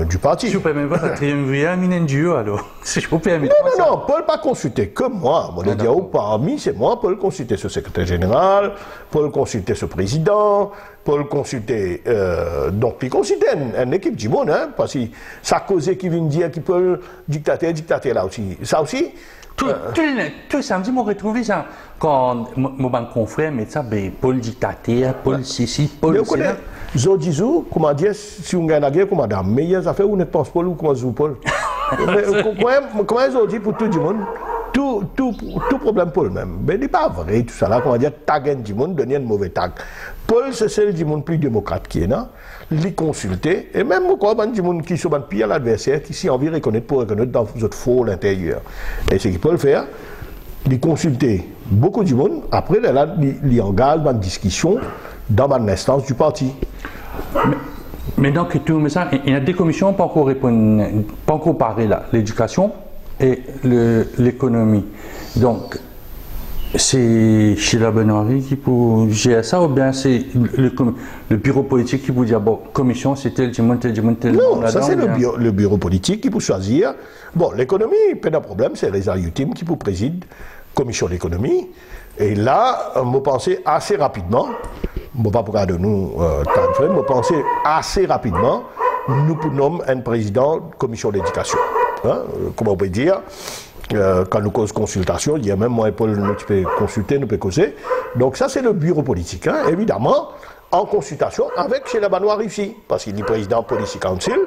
du parti. Si vous permettez pas, triumvirer un duo alors. Si je vous permets. Non, Paul pas consulter que moi. Mon Diao, parmi, c'est moi, Paul consulter ce secrétaire général, Paul consulter ce président, Paul consulter. Donc, il consulter une équipe du monde, hein, parce que ça cause qui vient dire qu'il peut dictater là aussi. Ça aussi. Tout samedi, je retrouvé ça. Quand mon confrère met ça, Paul dictateur, Paul ceci, Paul cela. Zodizou, comment dire, si on gagne la guerre, comment dire, meilleures affaires, où ne pense Paul ou comment joue Paul. Comment ils ont dit pour tout le monde, tout problème Paul même. Mais il n'est pas vrai, tout ça là, comment dire, tag du monde, donner un mauvais tag. Paul, c'est celle du monde plus démocrate qui est là, les consulter, et même quoi, du monde qui se bat pire l'adversaire, qui s'y envie reconnaître pour reconnaître dans votre faux l'intérieur. Et ce qu'il peut le faire, les consulter beaucoup du monde, après, là, il engage dans une discussion dans l'instance du parti. Mais donc, tout ça, il y a des commissions pas encore répondre, pas encore parler là, l'éducation et l'économie. Donc, c'est Sheila Benoît qui peut gérer ça ou bien c'est le bureau politique qui peut dire bon, commission c'est tel monde. Non, ça c'est le bureau politique qui peut choisir. Bon, l'économie, pas de problème, c'est les Ayutim qui peut présider commission d'économie. Et là, on pensait assez rapidement. Je ne vais pas de nous, je pensais assez rapidement, nous pouvons un président de la commission d'éducation. Hein, comment on peut dire, quand nous causons consultation, il y a même moi et Paul, nous pouvons consulter, nous pouvons causer. Donc ça, c'est le bureau politique, hein, évidemment, en consultation avec Sheila Benoît ici, parce qu'il est président Policy Council.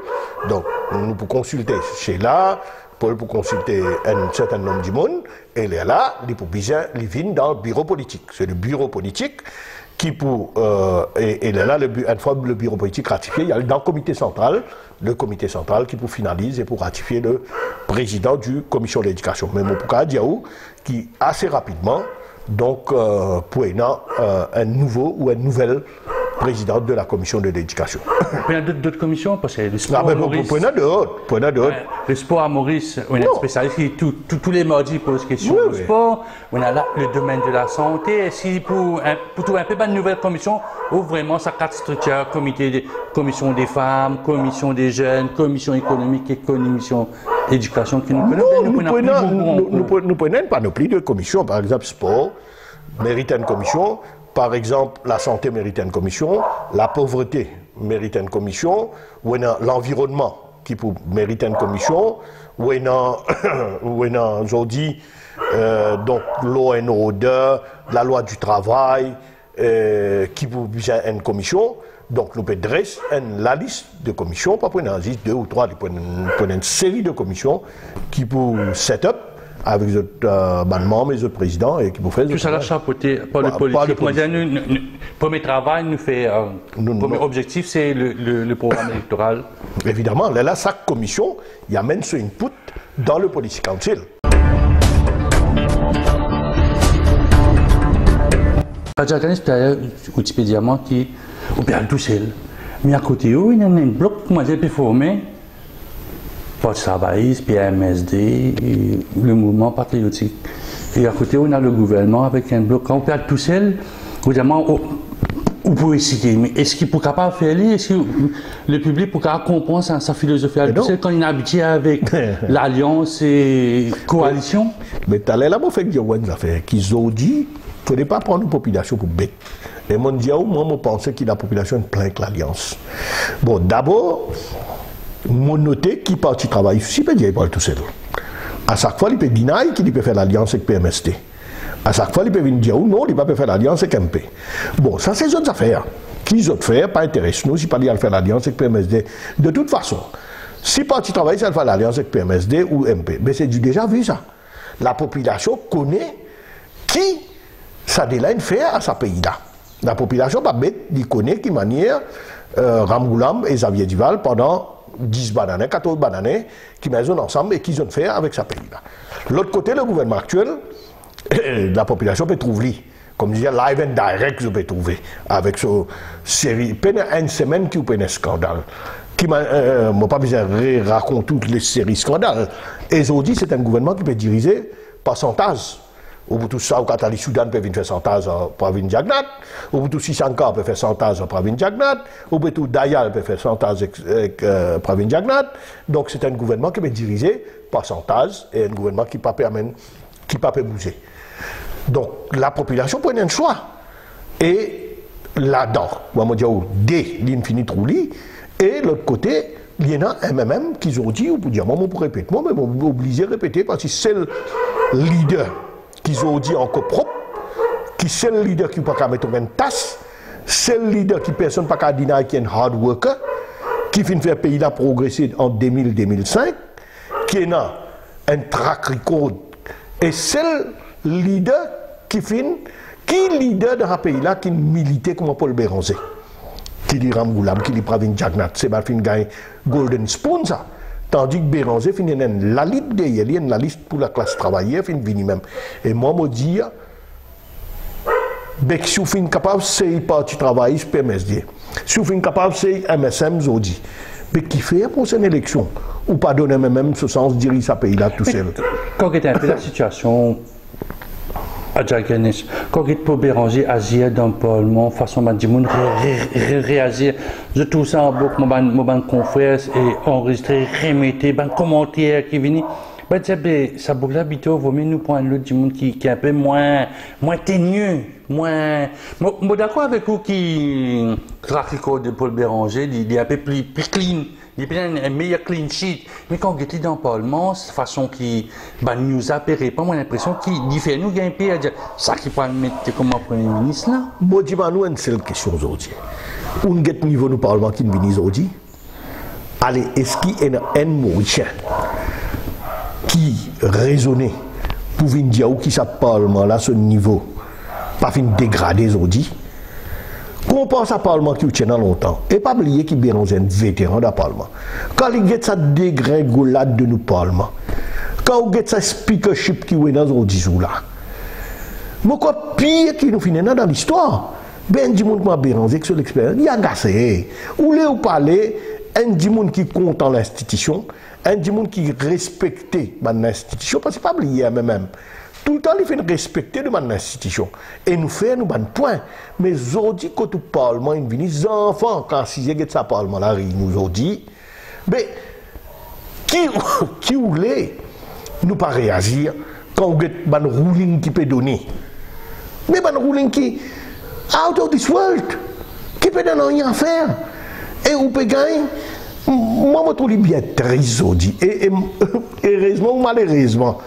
Donc, nous pouvons consulter Sheila, Paul pour consulter un certain nombre de monde, et là, il vient dans le bureau politique. C'est le bureau politique qui pour, et là, une fois le bureau politique ratifié, il y a dans le comité central qui pour finaliser et pour ratifier le président du commission de l'éducation. Mais mon cas Diaou, qui assez rapidement, donc, pour un nouveau ou une nouvelle présidente de la commission de l'éducation. Il y a d'autres commissions, parce que le sport à Maurice... Pour le sport à Maurice, on a un spécialiste qui tous les mardis pose question au sport. On a là le domaine de la santé. Et si pour tout un peu de nouvelle commission, où vraiment ça quatre structures, commission des femmes, commission des jeunes, commission économique et commission éducation qui nous nous prenons une panoplie de commissions, par exemple sport, mérite une commission. Par exemple, la santé mérite une commission, la pauvreté mérite une commission, ou l'environnement qui mérite une commission, ou aujourd'hui, donc l'eau et odeur, la loi du travail, qui pour une commission. Donc nous pouvons dresser la liste de commissions, pas pour une liste, 2 ou 3, pour une série de commissions qui pour set up avec les autres membres, les autres présidents et qui vous font... Tout ça là chapeauté par le politique. Notre premier travail, premier objectif, c'est le programme électoral. Évidemment, là, chaque commission, il y a même son input dans le Policy Council. Radjacanis, Wikipédia, qui opère tout seul. Mais à côté, il y a un bloc qui m'a été formé. Parti travailliste, PMSD, le mouvement patriotique. Et à côté, on a le gouvernement avec un bloc. Quand on perd tout seul, évidemment, on peut essayer. Mais est-ce qu'il peut capable faire ça? Est-ce que le public peut comprendre sa philosophie à tout seul quand il est habitué avec l'alliance et coalition? Mais tu as là, moi, fait que des affaires qu'ils ont dit qu'il ne faut pas prendre une population pour bête. Et moi, je pensais que la population est pleine avec l'alliance. Bon, d'abord, mon noté qui parti travail ici peut dire tout seul. À chaque fois il peut dire qu'il peut faire l'alliance avec PMST. À chaque fois il peut dire non, il ne peut pas faire l'alliance avec MP. Bon, ça c'est d'autres affaires. Qui autres faire pas intéresse nous si pas dire faire l'alliance avec PMSD. De toute façon, si parti travail ça fait l'alliance avec PMSD ou MP, mais c'est déjà vu ça. La population connaît qui ça délaine faire à sa pays là. La population pas bête, il connaît qui manière Ramgoulam et Xavier Duval pendant 10 bananes, 14 bananes, qui mettent ensemble et qui ont fait avec sa pays-là. L'autre côté, le gouvernement actuel, la population peut trouver, comme je disais, live and direct, je peux trouver, avec ce série, pendant une semaine qui peut un scandale, qui m'a pas besoin de raconter toutes les séries scandales. Et aujourd'hui, c'est un gouvernement qui peut diriger par Santas. Ou tout ça, au Katali Soudan peut venir faire Santas pour Pravin Jagnat. Ou tout Sisanka peut faire Santas pour Pravin Jagnat. Ou tout Dayal peut faire Santas avec Pravin Jagnat. Donc c'est un gouvernement qui peut diriger par Santas et un gouvernement qui ne peut pas bouger. Donc la population prend un choix. Et là-dedans, on va dire dès l'infini rouli, et l'autre côté, il y en a un MMM qui ont dit, ou pour dire, moi, on peut répéter, moi, mais on est obligé de répéter parce que c'est le leader qu'ils ont dit encore propre, qui c'est le leader qui ne peut pas mettre une tasse, c'est le leader qui personne ne peut pas dire qui est un hard worker, qui fait faire le pays là progresser en 2000-2005, qui est un track record, et c'est le leader qui est leader dans un pays là qui militait comme Paul Béranger, qui dit Ramgoulam, qui dit Pravin Jagnat, c'est pas fin gagne Golden Spoon ça. Tandis que Béranger finit la liste derrière, il y a la liste pour la classe travailleur, fin vini même. Et moi, je dis, si vous êtes capable, c'est parti travail, c'est PMSD. Si vous êtes capable, c'est MSM, je dis. Mais qui fait pour cette élection? Ou pas donner même ce sens, diriger ce pays-là tout seul? Quand était un peu la situation à Djaganis, quand il peut Béranger agir dans le Parlement, façon de réagir, je trouve ça en beaucoup, mon confrère et enregistrer, remettre, ben commentaire qui viennent. Ben ça beaucoup l'habitude, vaut mieux nous prendre l'autre du monde qui est un peu moins teigneux, moins. Moi d'accord avec vous qui trafique de Paul Béranger, il est un peu plus clean. Il y a un meilleur clean sheet. Mais quand on est dans le Parlement, c'est façon qui nous apparaît pas, moi l'impression qu'il fait nous gagner à dire ça qui peut mettre comme Premier ministre là. Moi, dis moi nous une seule question aujourd'hui. On est niveau du Parlement qui vient aujourd'hui. Allez, est-ce qu'il y a un Mauricien qui raisonnait pour venir dire qui ça Parlement là, ce niveau, pas fin dégradé aujourd'hui? Quand on pense à Parlement qui tient longtemps, et pas oublier qu'il est un vétéran du Parlement. Quand il y a cette dégringolade de nos Parlement, quand il y a cette speakership qui est dans ce discours là, mais quoi pire qui nous finit dans l'histoire, ben du monde qui m'a Béranger sur l'expérience, il y a gâché. Ou les parler, un du monde qui compte dans l'institution, un du monde qui respecte l'institution, parce que pas oublier même. Tout le temps, il fait respecter de l'institution. Et nous faisons un point. Mais aujourd'hui, quand le Parlement est venu, les enfants, quand ils ont ça Parlement là, ils nous ont dit, mais qui voulait nous pas réagir quand on a un ruling qui peut donner? Mais un ruling qui out of this world, qui peut donner rien à faire. Et on peut gagner. Moi, je trouve bien triste aujourd'hui. Et heureusement ou malheureusement,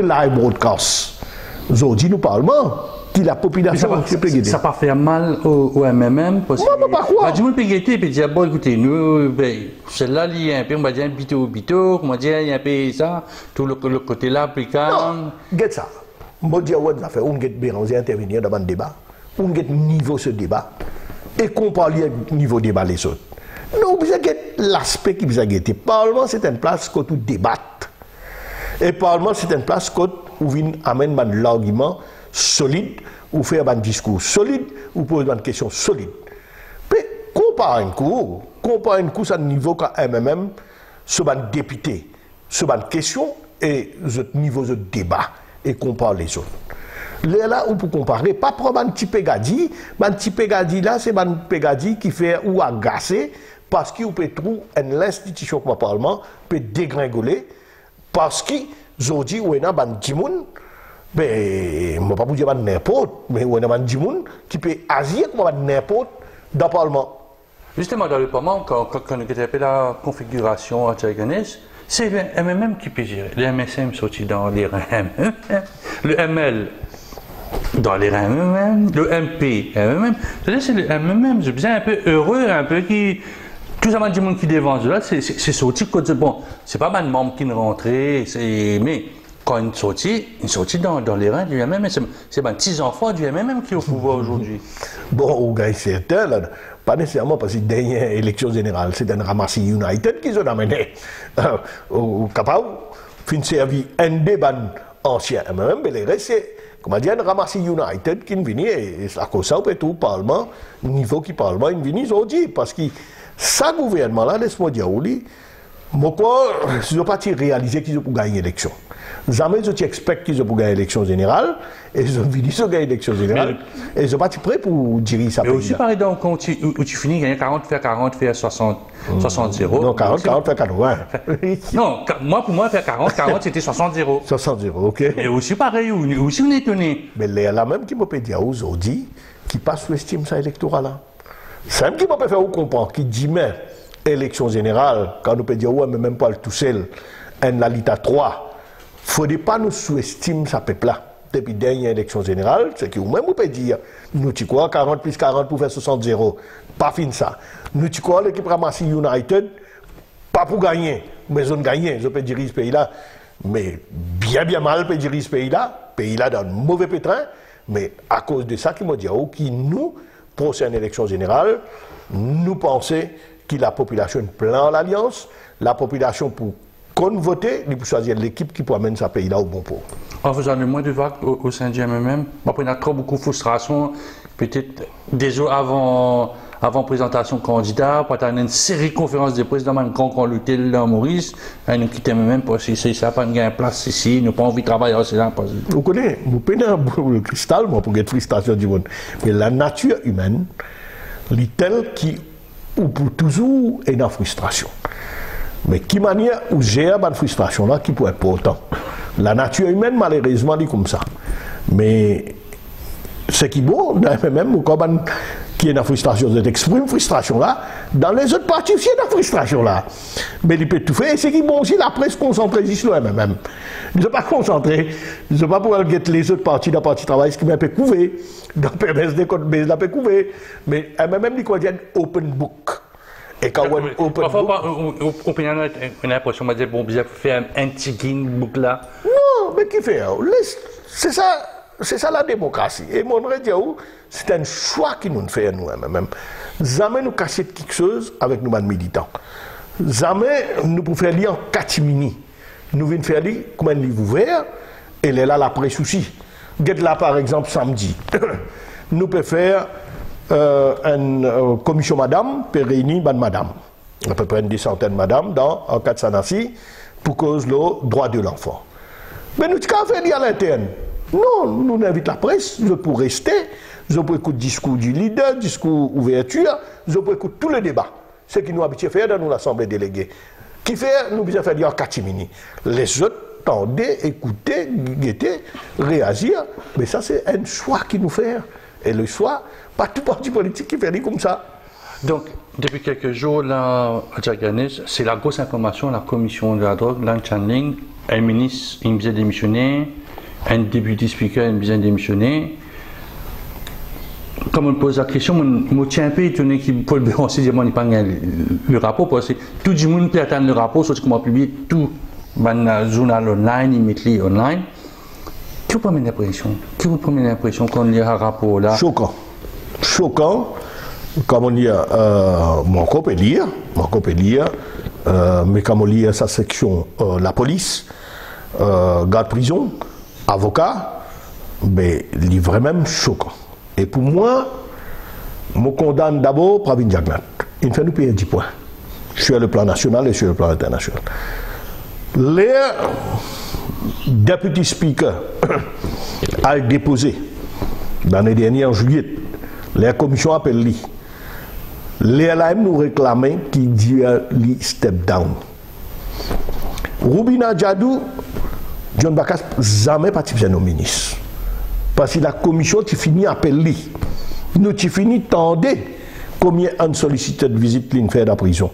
live broadcast. Aujourd'hui, nous parlons que la population ça pas fait mal au MMM parce que pourquoi du monde peut guetter et dire bon écoutez nous celle-là il y a un peu on va dire un bito on va dire il y a un peu ça tout le côté là plus calme. Get ça. Moi dire ouais ça fait on get Béranger intervenir dans le débat, on get niveau ce débat et comparer niveau débat les autres. Non, vous avez l'aspect qui vous a guetté. Parlement c'est une place où tout débat. Et Parlement, c'est une place où on amène un argument solide, ou faire un discours solide, ou poser une question solide. Mais compare un coup, c'est un niveau qu'un MMM, ce un député, ce une question, et ce niveau de débat, et compare les autres. Là où pour comparer, pas prendre un petit pégadi, un petit pégadi là, c'est un pégadi qui fait ou agacer, parce qu'il peut trouver l'institution comme le Parlement, peut dégringoler, parce qu'aujourd'hui, on a un djimoun, mais je ne vais pas vous dire n'importe, mais on a un djimoun qui peut agir comme n'importe dans le Parlement. Justement, dans le Parlement, quand on a fait la configuration à Djaganis, c'est le MMM qui peut gérer. Le MSM sorti dans les rangs, le ML dans les rangs MMM, le MP MMM. C'est le MMM, je suis un peu heureux, un peu qui. Tout ça, du monde qui dévance là, c'est sorti. Bon, c'est pas mal de membres qui ne rentraient, mais quand une sortie dans les rangs du MMM, c'est ben petits enfants du MMM qui est au pouvoir aujourd'hui. Bon, au gars, certains, là, pas nécessairement parce que dernière élection générale, c'est un Ramassi United qu'ils ont amené au capable, fin servi un débat ancien MMM, mais les restes, c'est, comment dire, un Ramassi United qui est venu, et à cause de ça, tout le Parlement, niveau qui Parlement, est venu aujourd'hui, parce que Ça, gouvernement-là, laisse-moi dire, oui, je n'ai pas réalisé qu'ils ont pour gagner l'élection. Jamais je expecte qu'ils ont pour gagner l'élection générale, et ils ont vu qu'ils ont gagné l'élection générale, et ils n'ont pas prêts pour diriger ça. Mais aussi, par exemple, où tu finis, gagner 40, faire 60, 0. Non, 40, faire 80. Non, pour moi, faire 40, c'était 60 0. 60 0, ok. Mais aussi, pareil, aussi, on est étonné. Mais là même qui m'a peut dire aujourd'hui, qui passe sous-estime ça électoral-là. C'est même qui m'a faire comprendre, qui dit, mais, élection générale, quand on peut dire, ouais, mais même pas le tout seul, en la lita 3, il ne faut pas nous sous-estimer ce peuple-là. Depuis la dernière élection générale, c'est que vous-même vous pouvez dire, nous tu crois 40 plus 40 pour faire 60-0, pas fin ça. Nous tu crois l'équipe Ramassi United, pas pour gagner, mais on gagne, je peux diriger ce pays-là, mais bien mal peut diriger ce pays-là dans un mauvais pétrin, mais à cause de ça qui m'a dit, qui nous, prochaine élection générale, nous pensons que la population plan l'alliance, la population pour voter, il faut choisir l'équipe qui peut amener ce pays-là au bon port. En faisant le moins de vagues au sein du MMM, après, on a trop beaucoup de frustration, peut-être des jours avant présentation candidat, pour avoir une série de conférences de presse dans un grand l'hôtel dans Maurice, nous quittons MMM parce que ça n'a pas de place ici, nous n'avons pas envie de travailler aussi là. Vous connaissez, vous prenez un boule cristal, moi, pour être frustration du monde. Mais la nature humaine, est telle qui, ou pour toujours, est dans frustration. Mais qui manière où gère cette frustration-là qui peut être important. La nature humaine, malheureusement, est comme ça. Mais ce qui est bon, même qui est dans la frustration, exprime frustration-là, dans les autres parties, il y a dans la frustration-là. Mais il peut tout faire. Et ce qui est bon aussi, la presse concentrée ici, même. Ils ne sont pas concentrés. Ils ne sont pas pour aller les autres parties, la partie travail, ce qui m'a peu couvert. Dans le PMSD, il a peu couvert. Mais même, ils connaissent open book. Et quand on open book, on a l'impression de dire, bon, bien faire un petit book là. Non, mais qui fait? C'est ça la démocratie. Et mon dire, c'est un choix qui nous fait nous-mêmes. Jamais nous cacher quelque chose avec nous, militants. Jamais nous pouvons faire lire en catimini. Nous venons faire lire comme un livre ouvert, et elle est là l'après souci. Get là, par exemple, samedi. Nous pouvons faire une commission madame peut réunir madame, à peu près une centaine de madame dans un cas de Sanassi pour cause le droit de l'enfant. Mais nous avons fait à l'interne. Non, nous invitons la presse, je peux rester, je peux écouter le discours du leader, discours ouverture, je peux écouter tous les débats. Ce qui nous habitue à faire dans l'Assemblée déléguée. Qui fait, nous besoin faire dire en catimini. Les autres tendaient, écouter, guetter, réagir, mais ça c'est un choix qui nous fait. Et le choix, pas tout parti politique qui fait comme ça. Donc, depuis quelques jours, là, à Djaganis, c'est la grosse information, la commission de la drogue, Lang Chanling, un ministre, il vient démissionner, un député speaker, il vient démissionner. Comme on pose la question, je suis un peu étonné que Paul Béranger dit qu'il n'y a pas le rapport, parce que tout le monde peut attendre le rapport, sauf qu'on va publier tout le journal online, il met les online. Quelle est votre première impression quand on lit un rapport là? Choquant. Choquant. Comme on dit, mon corps peut lire, mais comme on lit sa section, la police, garde prison, avocat, mais il est vraiment choquant. Et pour moi, je condamne d'abord Pravin Jagnat. Il fait nous payer 10 points sur le plan national et sur le plan international. Les députés speakers a déposé l'année dernière en juillet, la commission appelle lui. Les LAM nous réclamaient qu'il dit step down. Roubina Djadou, John Bakas, jamais participé à nos ministres. Parce que la commission qui finit appelle lui. Nous qui finit tendez combien on sollicite de visite l'une fait à la prison.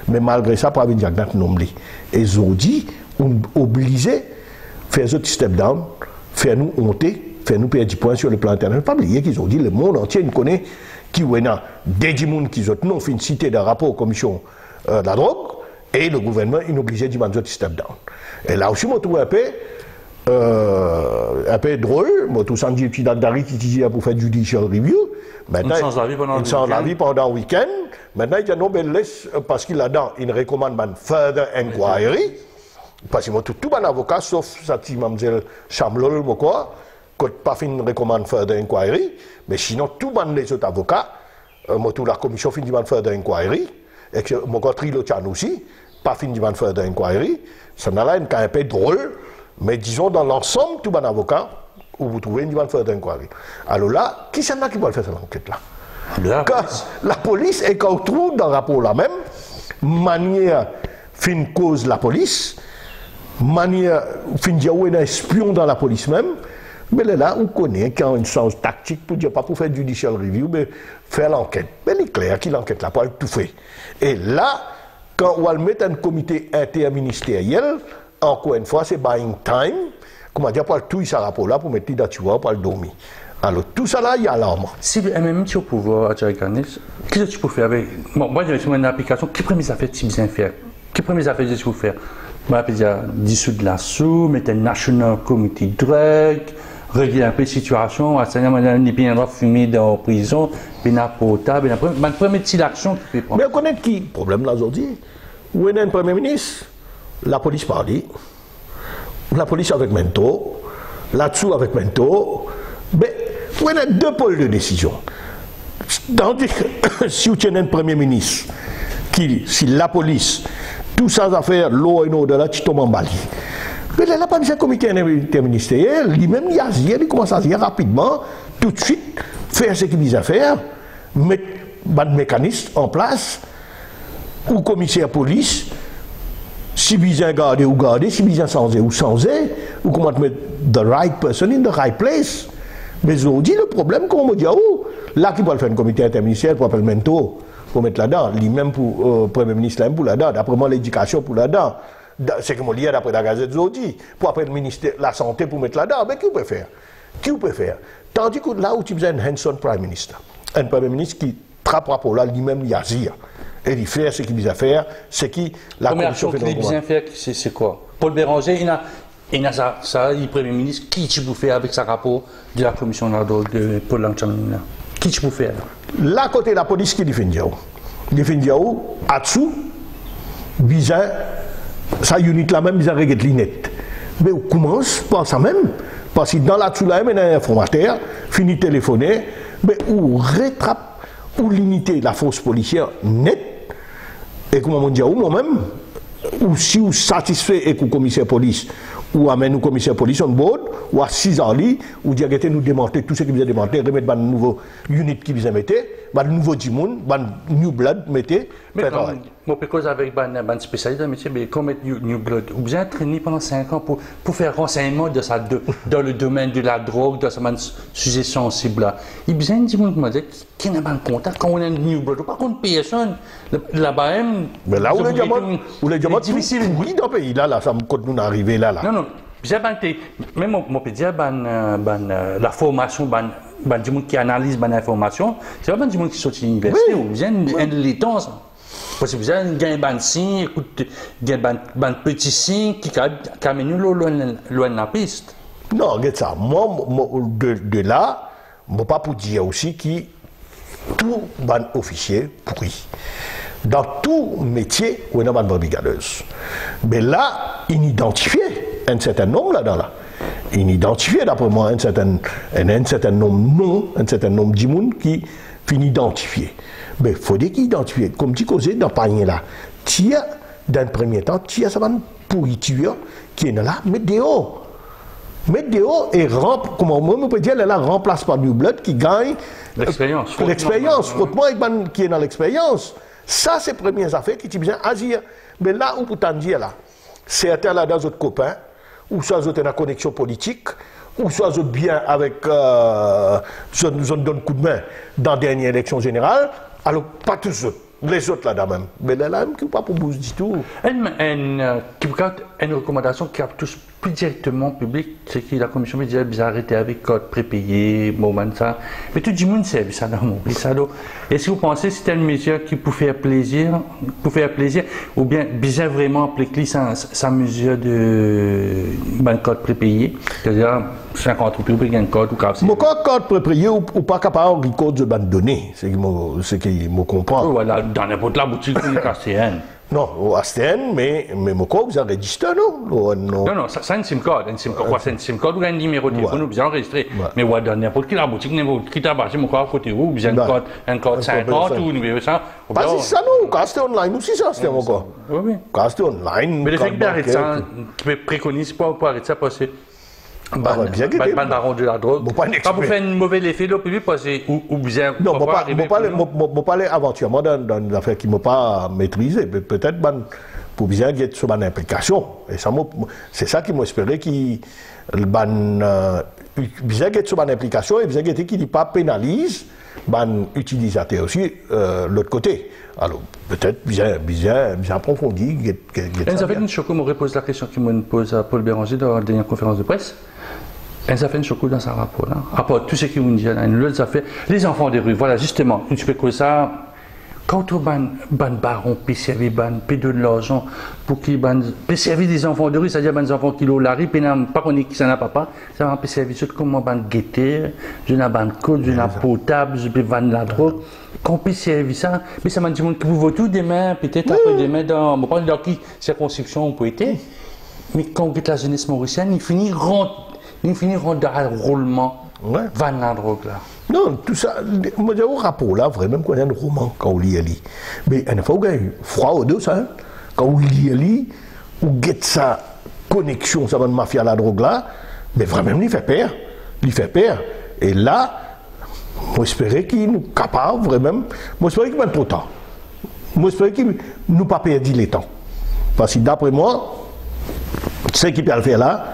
Mais malgré ça, Pravin Jagnat nomme lui. Et ils ont dit, on obligé faire ce step down, faire nous honter, faire nous perdre 10 points sur le plan international. Pas oublier qu'ils ont dit, le monde entier nous connaît qui est là, des gens qui ont non fait cité d'un rapport aux commissions de la drogue, et le gouvernement est obligé de demander step down. Et là aussi, je me trouve un peu drôle, je trouve ça dit petit Dari qui dit pour faire judicial review. Maintenant, il change la vie pendant le week-end. Maintenant, il dit non, mais laisse, parce qu'il a dans, il recommande un further inquiry. Parce que tout mon avocat, sauf ça, Mme Chamlol, quoi, quand pas fin recommande further inquiry, mais sinon, tout les autres avocats, la commission finit de further inquiry, mon country le tient aussi, pas fini de faire d'inquiry, ça n'a là un peu drôle, mais disons dans l'ensemble, tout bon avocat, où vous trouvez une faire d'inquiry. Alors là, qui c'est là qui va faire cette enquête-là? La police est quand on trouve dans le rapport là même, manière fin cause la police, manière fin dire où est un espion dans la police même, mais là on connaît qu'il y a un sens tactique pour dire pas pour faire judicial review, mais faire l'enquête. Mais il est clair qu'il l'enquête là pour tout fait. Et là, quand on va mettre un comité interministériel, encore une fois c'est buying time, comment dire pour tout ce rapport là pour mettre l'identité pour le dormir. Alors, tout ça là, il y a l'arme. Si le MMM est au pouvoir, à qu'est-ce que tu peux faire avec. Bon, moi, j'ai une application. Quelles premières affaires tu peux faire? Quelles premières affaires tu peux faire? Moi, je peux dire dissoudre la sous, mettre un national committee drug, régler un peu la situation, à ce moment-là, il n'y a pas fumer dans la prison, il n'y a pas potable, il n'y a pas de première petite action que tu peux prendre. Mais on connaît qui? Le problème là aujourd'hui, où est un premier ministre? La police parle, la police avec Mento, là-dessous avec Mento, mais. Il y a deux pôles de décision. Tandis que si vous tenez un premier ministre, si la police, tout ça affaires, l'eau et l'eau de là, tu tombes en balle. Mais là, pas un comité interministériel, lui-même, il commence à agir rapidement, tout de suite, faire ce qu'il vise à faire, mettre un mécanisme en place, ou commissaire police, si besoin garder ou garder, si besoin changer ou changer, ou comment mettre the right person in the right place. Mais aujourd'hui, le problème, comme on me dit, là, qui va faire un comité interministériel pour appeler Mento, pour mettre là-dedans, lui-même pour Premier ministre, là-même pour là-dedans, d'après moi, l'éducation pour là-dedans, c'est comme on lit d'après la Gazette aujourd'hui, pour appeler le ministère, la santé pour mettre là-dedans, mais qui peut faire? Qui peut faire? Tandis que là où tu as un hands-on Prime Minister, un Premier ministre qui trappe rapport là, lui-même, il agit. Et il fait ce qu'il vise faire, c'est qui la commission fait. Première chose qu'il vise faire, c'est quoi? Paul Béranger, il a ça, le Premier ministre, qui tu peux faire avec ce rapport de la commission de Paul Langchamina? Qui tu peux faire? Là, côté la police qui définit où? Définit où? À-dessous, bizarre, ça unit là même, bizarre, regarde l'inette. Mais on commence par ça même, parce que dans là-dessous là, il y a un informateur, finit de téléphoner, mais on rattrape, ou limiter la force policière nette, et comment on dit, moi-même, ou si vous satisfait et que le commissaire police, ou amène au commissaire police on board, ou à 6 ans, ou dire nous démonter tout ce qui vous a démonté, remettre un nouveau unit qui vous a mis, un nouveau Jimoun, un new blood, mettez. Mais moi, parce avec un spécialiste dans le métier, mais comme new blood, vous avez entraîné pendant 5 ans pour faire renseignement de ça, dans le domaine de la drogue, dans ce sujet sensible là. Il y a besoin de Jimoun qui m'a dit qu'il n'a pas de contact quand on a un new blood, pas contre personne. Là-bas, mais là où les diamants, difficile. Oui, dans le pays, là, ça me compte nous arriver là. Non. Même mon pédia, la formation, du monde qui analyse l'information, c'est pas du monde qui sort de l'université, vous avez un l'étang. Parce que vous avez un signe, un petit signe qui amène loin de la piste. Non, regarde ça. Moi, de là, je ne peux pas pour dire aussi que tout officier pourri. Dans tout métier, on a une brigadeuse. Mais là, il identifie un certain nombre là-dedans. Là. Il identifie, d'après moi, un certain nombre de monde qui finit d'identifier. Mais il faut dire qu'il identifie. Comme tu causais dans le panier là, tu as, dans le premier temps, tu as ça pourriture qui est là, mais dehors. Mais dehors et comment on peut dire, elle remplace par du blood qui gagne l'expérience. Frottement qui est dans l'expérience. Ça, c'est les premières affaires qui sont bien agir. Mais là où vous t'en dire là, certains là dans d'autres copains, ou soit ils ont une connexion politique, ou soit ils ont bien avec, ils ont donné coup de main dans la dernière élection générale, alors pas tous eux. Les autres là-dedans même. Mais là, qui ne pas pour bouger du tout. Une recommandation qui touche plus directement le public, c'est que la commission médiale a arrêté avec code prépayé, moment ça. Mais tout le monde sait ça dans mon pays. Est-ce que vous pensez que c'était une mesure qui peut faire plaisir, ou bien bizarre vraiment appliquer sa mesure de code prépayé, c'est-à-dire 50 roupies pour un code ou comme ça. Mon code prépayé ou pas capable de code de données, c'est ce que je comprends. Voilà, dans n'importe la boutique, on est KCN. Non, au ASTN, mais quoi, vous enregistrez, non? Non, ça c'est une SIM card. Une SIM card, c'est une SIM card ou un numéro de téléphone, vous enregistrez. Mais dans n'importe quelle boutique, n'importe qui t'a bâché, mon corps à côté, vous avez un code 50 ou numéro 100. Pas si ça, non, quand c'était online aussi, ça, c'était encore. Oui. Quand c'était online. Mais le fait que arrêter ça, tu préconises pas pour arrêter ça, parce que. Baron de la drogue. Pas pour faire un mauvais effet, là, puis passer ou bien. Non, je parle éventuellement dans affaire qui ne m'a pas maîtrisé. Peut-être pour bien être sur une implication. Et c'est ça qui m'a espéré qu'il bien être sur une implication et bien qu'il ne pas pénalise l'utilisateur aussi l'autre côté. Alors peut-être bien approfondi. Ça fait une choc, on me repose la question qu'il me pose à Paul Béranger dans la dernière conférence de presse. Ça fait une choc dans sa rapport. À part tout ce qui vous dit, ça fait les enfants des rues. Voilà, justement, un petit peu comme ça. Quand on baron, puis servir, puis donne l'argent pour qu'ils puis servir des enfants de rue, c'est-à-dire des enfants qui l'ont la rue, puis pas qu'on est qui s'en a papa, ça va servir surtout comment guetter, je n'ai pas de code, je n'ai pas potable, je peux vendre la drogue. Quand on peut servir ça, mais ça m'a dit que vous voyez tout demain, peut-être après demain, dans quelle circonscription on peut être, mais quand on guette la jeunesse mauricienne, il finit dans le roulement, vendre la drogue là. Non, tout ça, moi j'ai un rapport là, vraiment, qu'on a un roman quand on lit. Mais une fois, on a froid au dos, ça, quand on lit, on guette sa connexion, ça va de mafia à la drogue là, mais vraiment, il fait peur. Il fait peur. Et là, moi j'espérais qu'il nous capable vraiment, moi j'espérais qu'il va trop tard. Moi j'espérais qu'il nous pas perdu les temps. Parce que d'après moi, ce qu'il peut le faire là,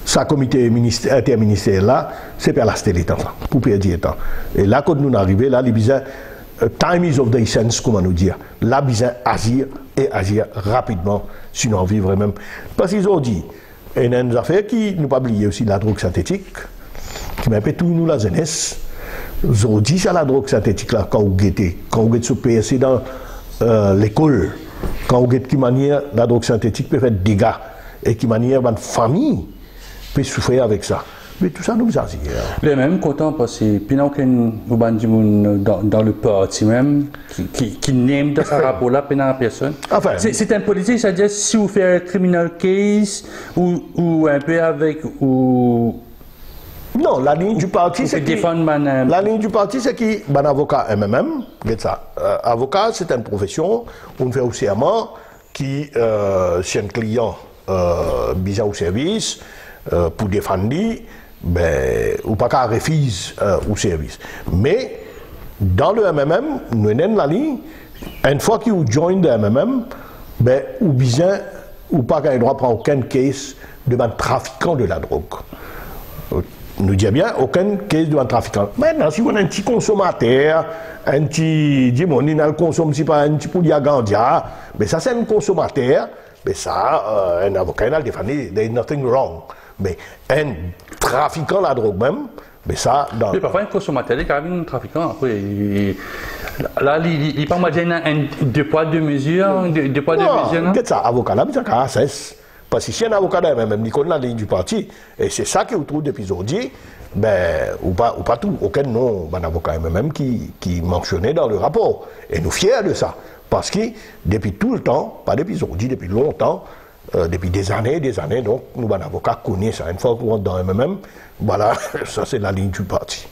sa comité interministériel là, c'est pour l'acheter les temps, pour perdre le temps. Et là, quand nous arrivons, là, les besoins, time is of the essence, comment nous dire. Là, besoin agir et agir rapidement, sinon vivre même. Parce qu'ils ont dit, il y a une affaire qui nous pas oublier aussi la drogue synthétique, qui m'a fait tout nous la jeunesse. Ils ont dit ça la drogue synthétique là, quand vous guettez sur PSC dans l'école, quand vous guettez qui manière la drogue synthétique peut faire des dégâts et qui manière une famille peut souffrir avec ça. Mais tout ça nous agit. Les mêmes contents parce que puis dans le parti même qui n'aime dans ce rapport là puis dans personne. Enfin, c'est un politique, c'est-à-dire si vous faites un criminal case ou un peu avec ou non, la ligne du parti c'est qui la ligne du parti c'est qui un avocat MMM, ça. Avocat c'est une profession où on fait au serment qui c'est un client bizarre au service pour défendre, ben, ou pas qu'à refuser au service. Mais dans le MMM, nous avons la ligne, une fois que vous joignez le MMM, ben, ou bien, ou pas qu'à droit prendre aucun case de trafiquant de la drogue. Nous disons bien, aucun case de trafiquant. Maintenant, si vous avez un petit consommateur, un petit, dis-moi, il consomme, si pas un petit poulet à Gandia, mais ça c'est un consommateur, mais ça, un avocat, il a défendu, there is nothing wrong. Mais un trafiquant la drogue même, mais ça... Mais parfois un consommateur est quand même un trafiquant. Après, là, il parle d'un deux poids, deux mesures, deux poids, deux mesures, non? Peut-être ça, avocat là, mais ça a cesse. Parce que si un avocat là, même, il connaît la ligne du parti, et c'est ça que vous trouvez depuis aujourd'hui, ben, ou pas tout, aucun nom d'un avocat même qui mentionnait dans le rapport. Et nous fiers de ça. Parce que depuis tout le temps, pas depuis aujourd'hui, depuis longtemps, depuis des années, donc nous, un avocat connaît ça. Une fois qu'on rentre dans le MMM, voilà, ça c'est la ligne du parti.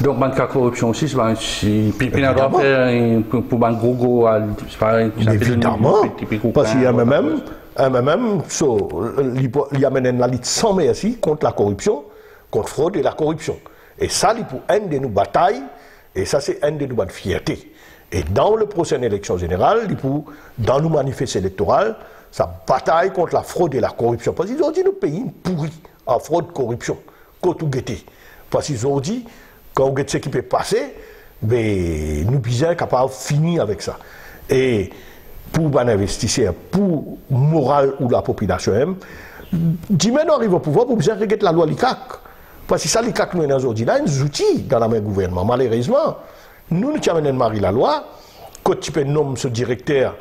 Donc, la corruption aussi, puis on doit faire pour un gros, c'est pareil. Évidemment, parce qu'il y a MMM, il y a maintenant la lutte sans merci contre la corruption, contre fraude et la corruption. Et ça, c'est pour une de nos batailles, et ça c'est une de nos fiertés. Et dans le prochaine élection générale, dans le manifeste électoral, ça bataille contre la fraude et la corruption. Parce qu'ils ont dit nous pays pourris en fraude et corruption. Quand vous guettez. Parce qu'ils ont dit, quand vous guettez ce qui peut passer, ben, nous sommes capables de finir avec ça. Et pour un investisseur, pour le moral ou la population, Dimen arrive au pouvoir pour bien regarder la loi LICAC. Parce que ça, l'ICAC, nous avons aujourd'hui, là, des outils dans la main du gouvernement. Malheureusement, nous avons marqué la loi, quand tu peux nommer ce directeur,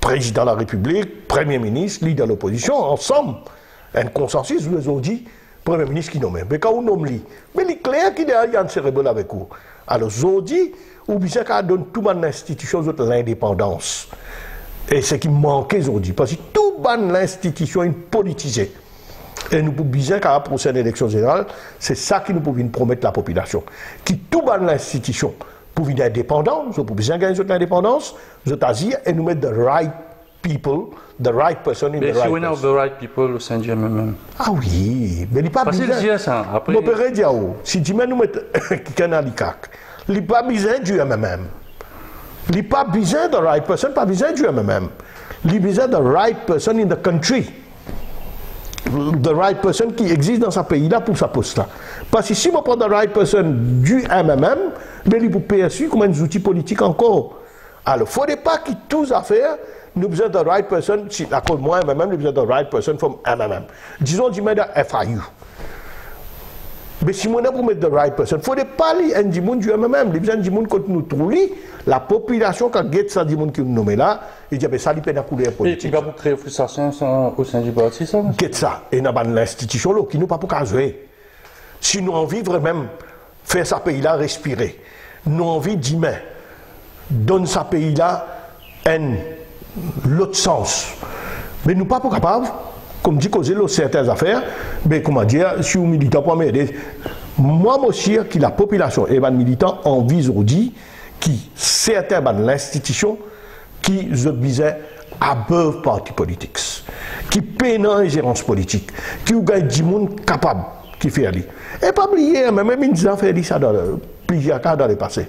président de la République, Premier ministre, leader de l'opposition, ensemble, un consensus, nous avons dit, Premier ministre qui nomme. Mais quand on nomme lui, mais il est clair qu'il y a un cérébral avec vous. Alors, aujourd'hui, ou bien qu'on donne tout l'institution l'indépendance. Et c'est ce qui manquait aujourd'hui. Parce que tout l'institution est politisée. Et nous pouvons bien qu'à la prochaine élection générale, c'est ça qui nous pouvons promettre la population. Qui tout l'institution pour être indépendant, nous pouvons bien gagner l'indépendance, et nous mettre the right people, the right person in the right place. Mais si on a the right people au sein du MMM. Ah oui, mais il n'est pas besoin. Parce que ça, après... Je peux dire, si tu nous mets quelqu'un dans l'ICAC, il n'est pas besoin du MMM. Il n'est pas besoin de right person, pas besoin du MMM. Il a besoin de right person in the country. The right person qui existe dans ce pays-là pour sa poste-là. Parce que si on prend the right person du MMM, il peut perçu comme un outil politique encore. Alors, il ne faudrait pas que toutes les affaires, nous avons besoin de right person, si à cause de moi, MMM, nous avons besoin de right person from MMM. Disons, du de FIU. Mais si on a pour mettre the right person, il ne faudrait pas aller un monde du MMM. Il y a besoin de monde quand nous trouvons la population qui a ça du monde qui nous nomme là, il dit ça dépend de la couleur politique. Et il va pour créer frustration au sein du parti, ça? Get ça. Et dans l'institution là qui nous pas pour qu'à jouer. Si nous envie vraiment faire ce pays-là respirer, nous envie d'humain, donne ce pays-là l'autre sens. Mais nous pas pour capable. Comme dit causer certaines affaires, mais comment dire, si vous militant pour m'aider, moi, monsieur, que la population et les militants en vise aujourd'hui, qui certains de l'institution, qui je disais, above party politics, qui peinent ingérence politique, qui ont gagné du monde capable, qui fait aller. Et pas oublier, même ils ont fait ça dans plusieurs cas dans le passé.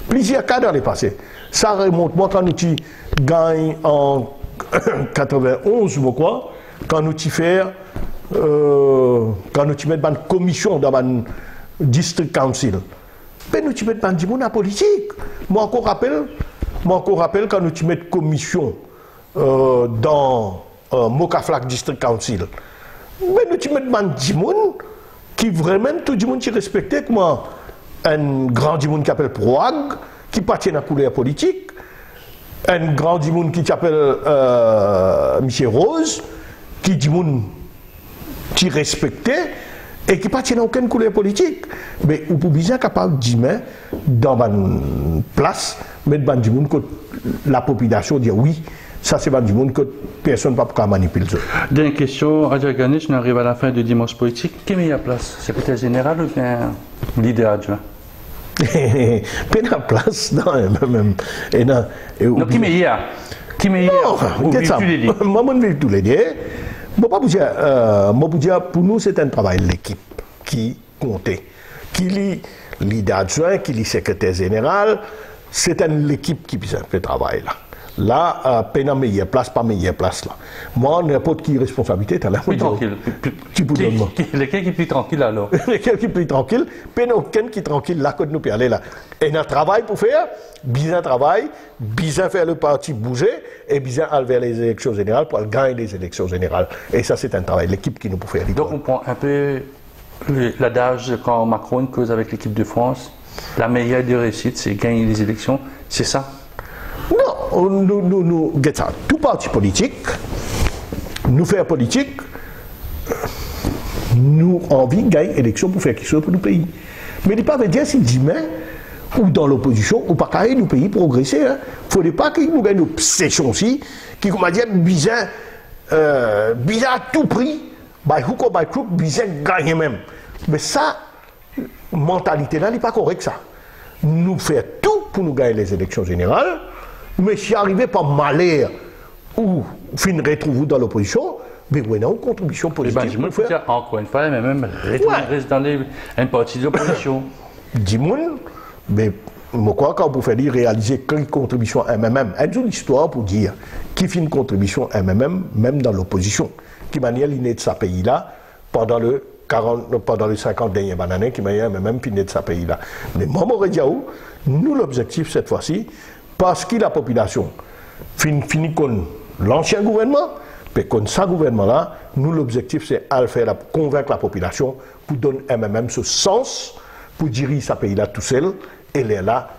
Plusieurs cas dans le passé. Ça remonte, moi, quand nous gagnons en 91, je crois, quand nous faisons quand nous mettons une commission dans un district council, ben nous mettons du monde en politique. Moi encore rappelle quand nous mettons une commission dans Mokaflak district council, ben nous mettons du monde qui vraiment tout le monde qui respectait comme un grand du monde qui s'appelle Proag, qui appartient à la couleur politique, un grand du monde qui s'appelle Michel Rose, qui dit monde qui respectait et qui ne tient aucune couleur politique. Mais vous pouvez bien capable de dire dans une place, mettre du monde que la population dit oui, ça c'est du monde que personne ne peut pas manipuler. Dernière question, Adja Ganesh, on arrive à la fin du dimanche politique. Qui est meilleure place? Secrétaire général ou bien leader adjoint? Pas la place, non, même. Donc qui est meilleur? Qui est meilleur? Moi, je vis tous les deux. Pour nous, c'est un travail de l'équipe qui comptait. Qui lit leader adjoint, qui lit secrétaire général, c'est l'équipe qui fait le travail là. Là, peine meilleure place, pas meilleure place là. Moi, n'importe qui responsabilité, tu as là. Plus tranquille. Lequel qui est plus tranquille alors? Lequel qui est plus tranquille? Peine aucun qui est tranquille là, quand nous peut aller là. Et un travail pour faire, bien travail, bien faire le parti bouger, et bien aller vers les élections générales pour gagner les élections générales. Et ça, c'est un travail, l'équipe qui nous peut faire. Donc, on prend un peu l'adage quand Macron cause avec l'équipe de France, la meilleure des réussites, c'est gagner les élections, c'est ça? Non, nous, tout parti politique, nous faire politique, nous envie de gagner l'élection pour faire quelque chose pour le pays. Mais il ne pas veut dire si demain, ou dans l'opposition, ou pas carré, nous pays progresser. Il ne faudrait pas que nous gagnions une obsession aussi, qui, comme on dit, bizarre à tout prix, by hook or by crook, bizarre gagner même. Mais ça, mentalité là n'est pas correcte ça. Nous faire tout pour nous gagner les élections générales. Mais si arrivé par malheur ou fin retrouve dans l'opposition, mais oui, non, contribution politique. Je me fais encore une fois, mais même reste dans un parti d'opposition. Dis-moi, mais moi, quand vous faites réaliser quelle contribution MMM, il y a une histoire pour dire qui fait une contribution MMM, même dans l'opposition, qui manière l'inné de ce pays-là pendant les 50 dernières années, qui manière MMM finit de ce pays-là. Mais moi, nous, l'objectif cette fois-ci, parce que la population finit comme l'ancien gouvernement, mais comme ce gouvernement-là, nous, l'objectif, c'est de convaincre la population pour donner MMM ce sens, pour diriger ce pays-là tout seul, et là,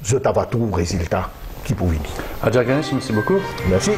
je t'avais trouvé le résultat qui peut venir. Adja Ganesh, merci beaucoup. Merci.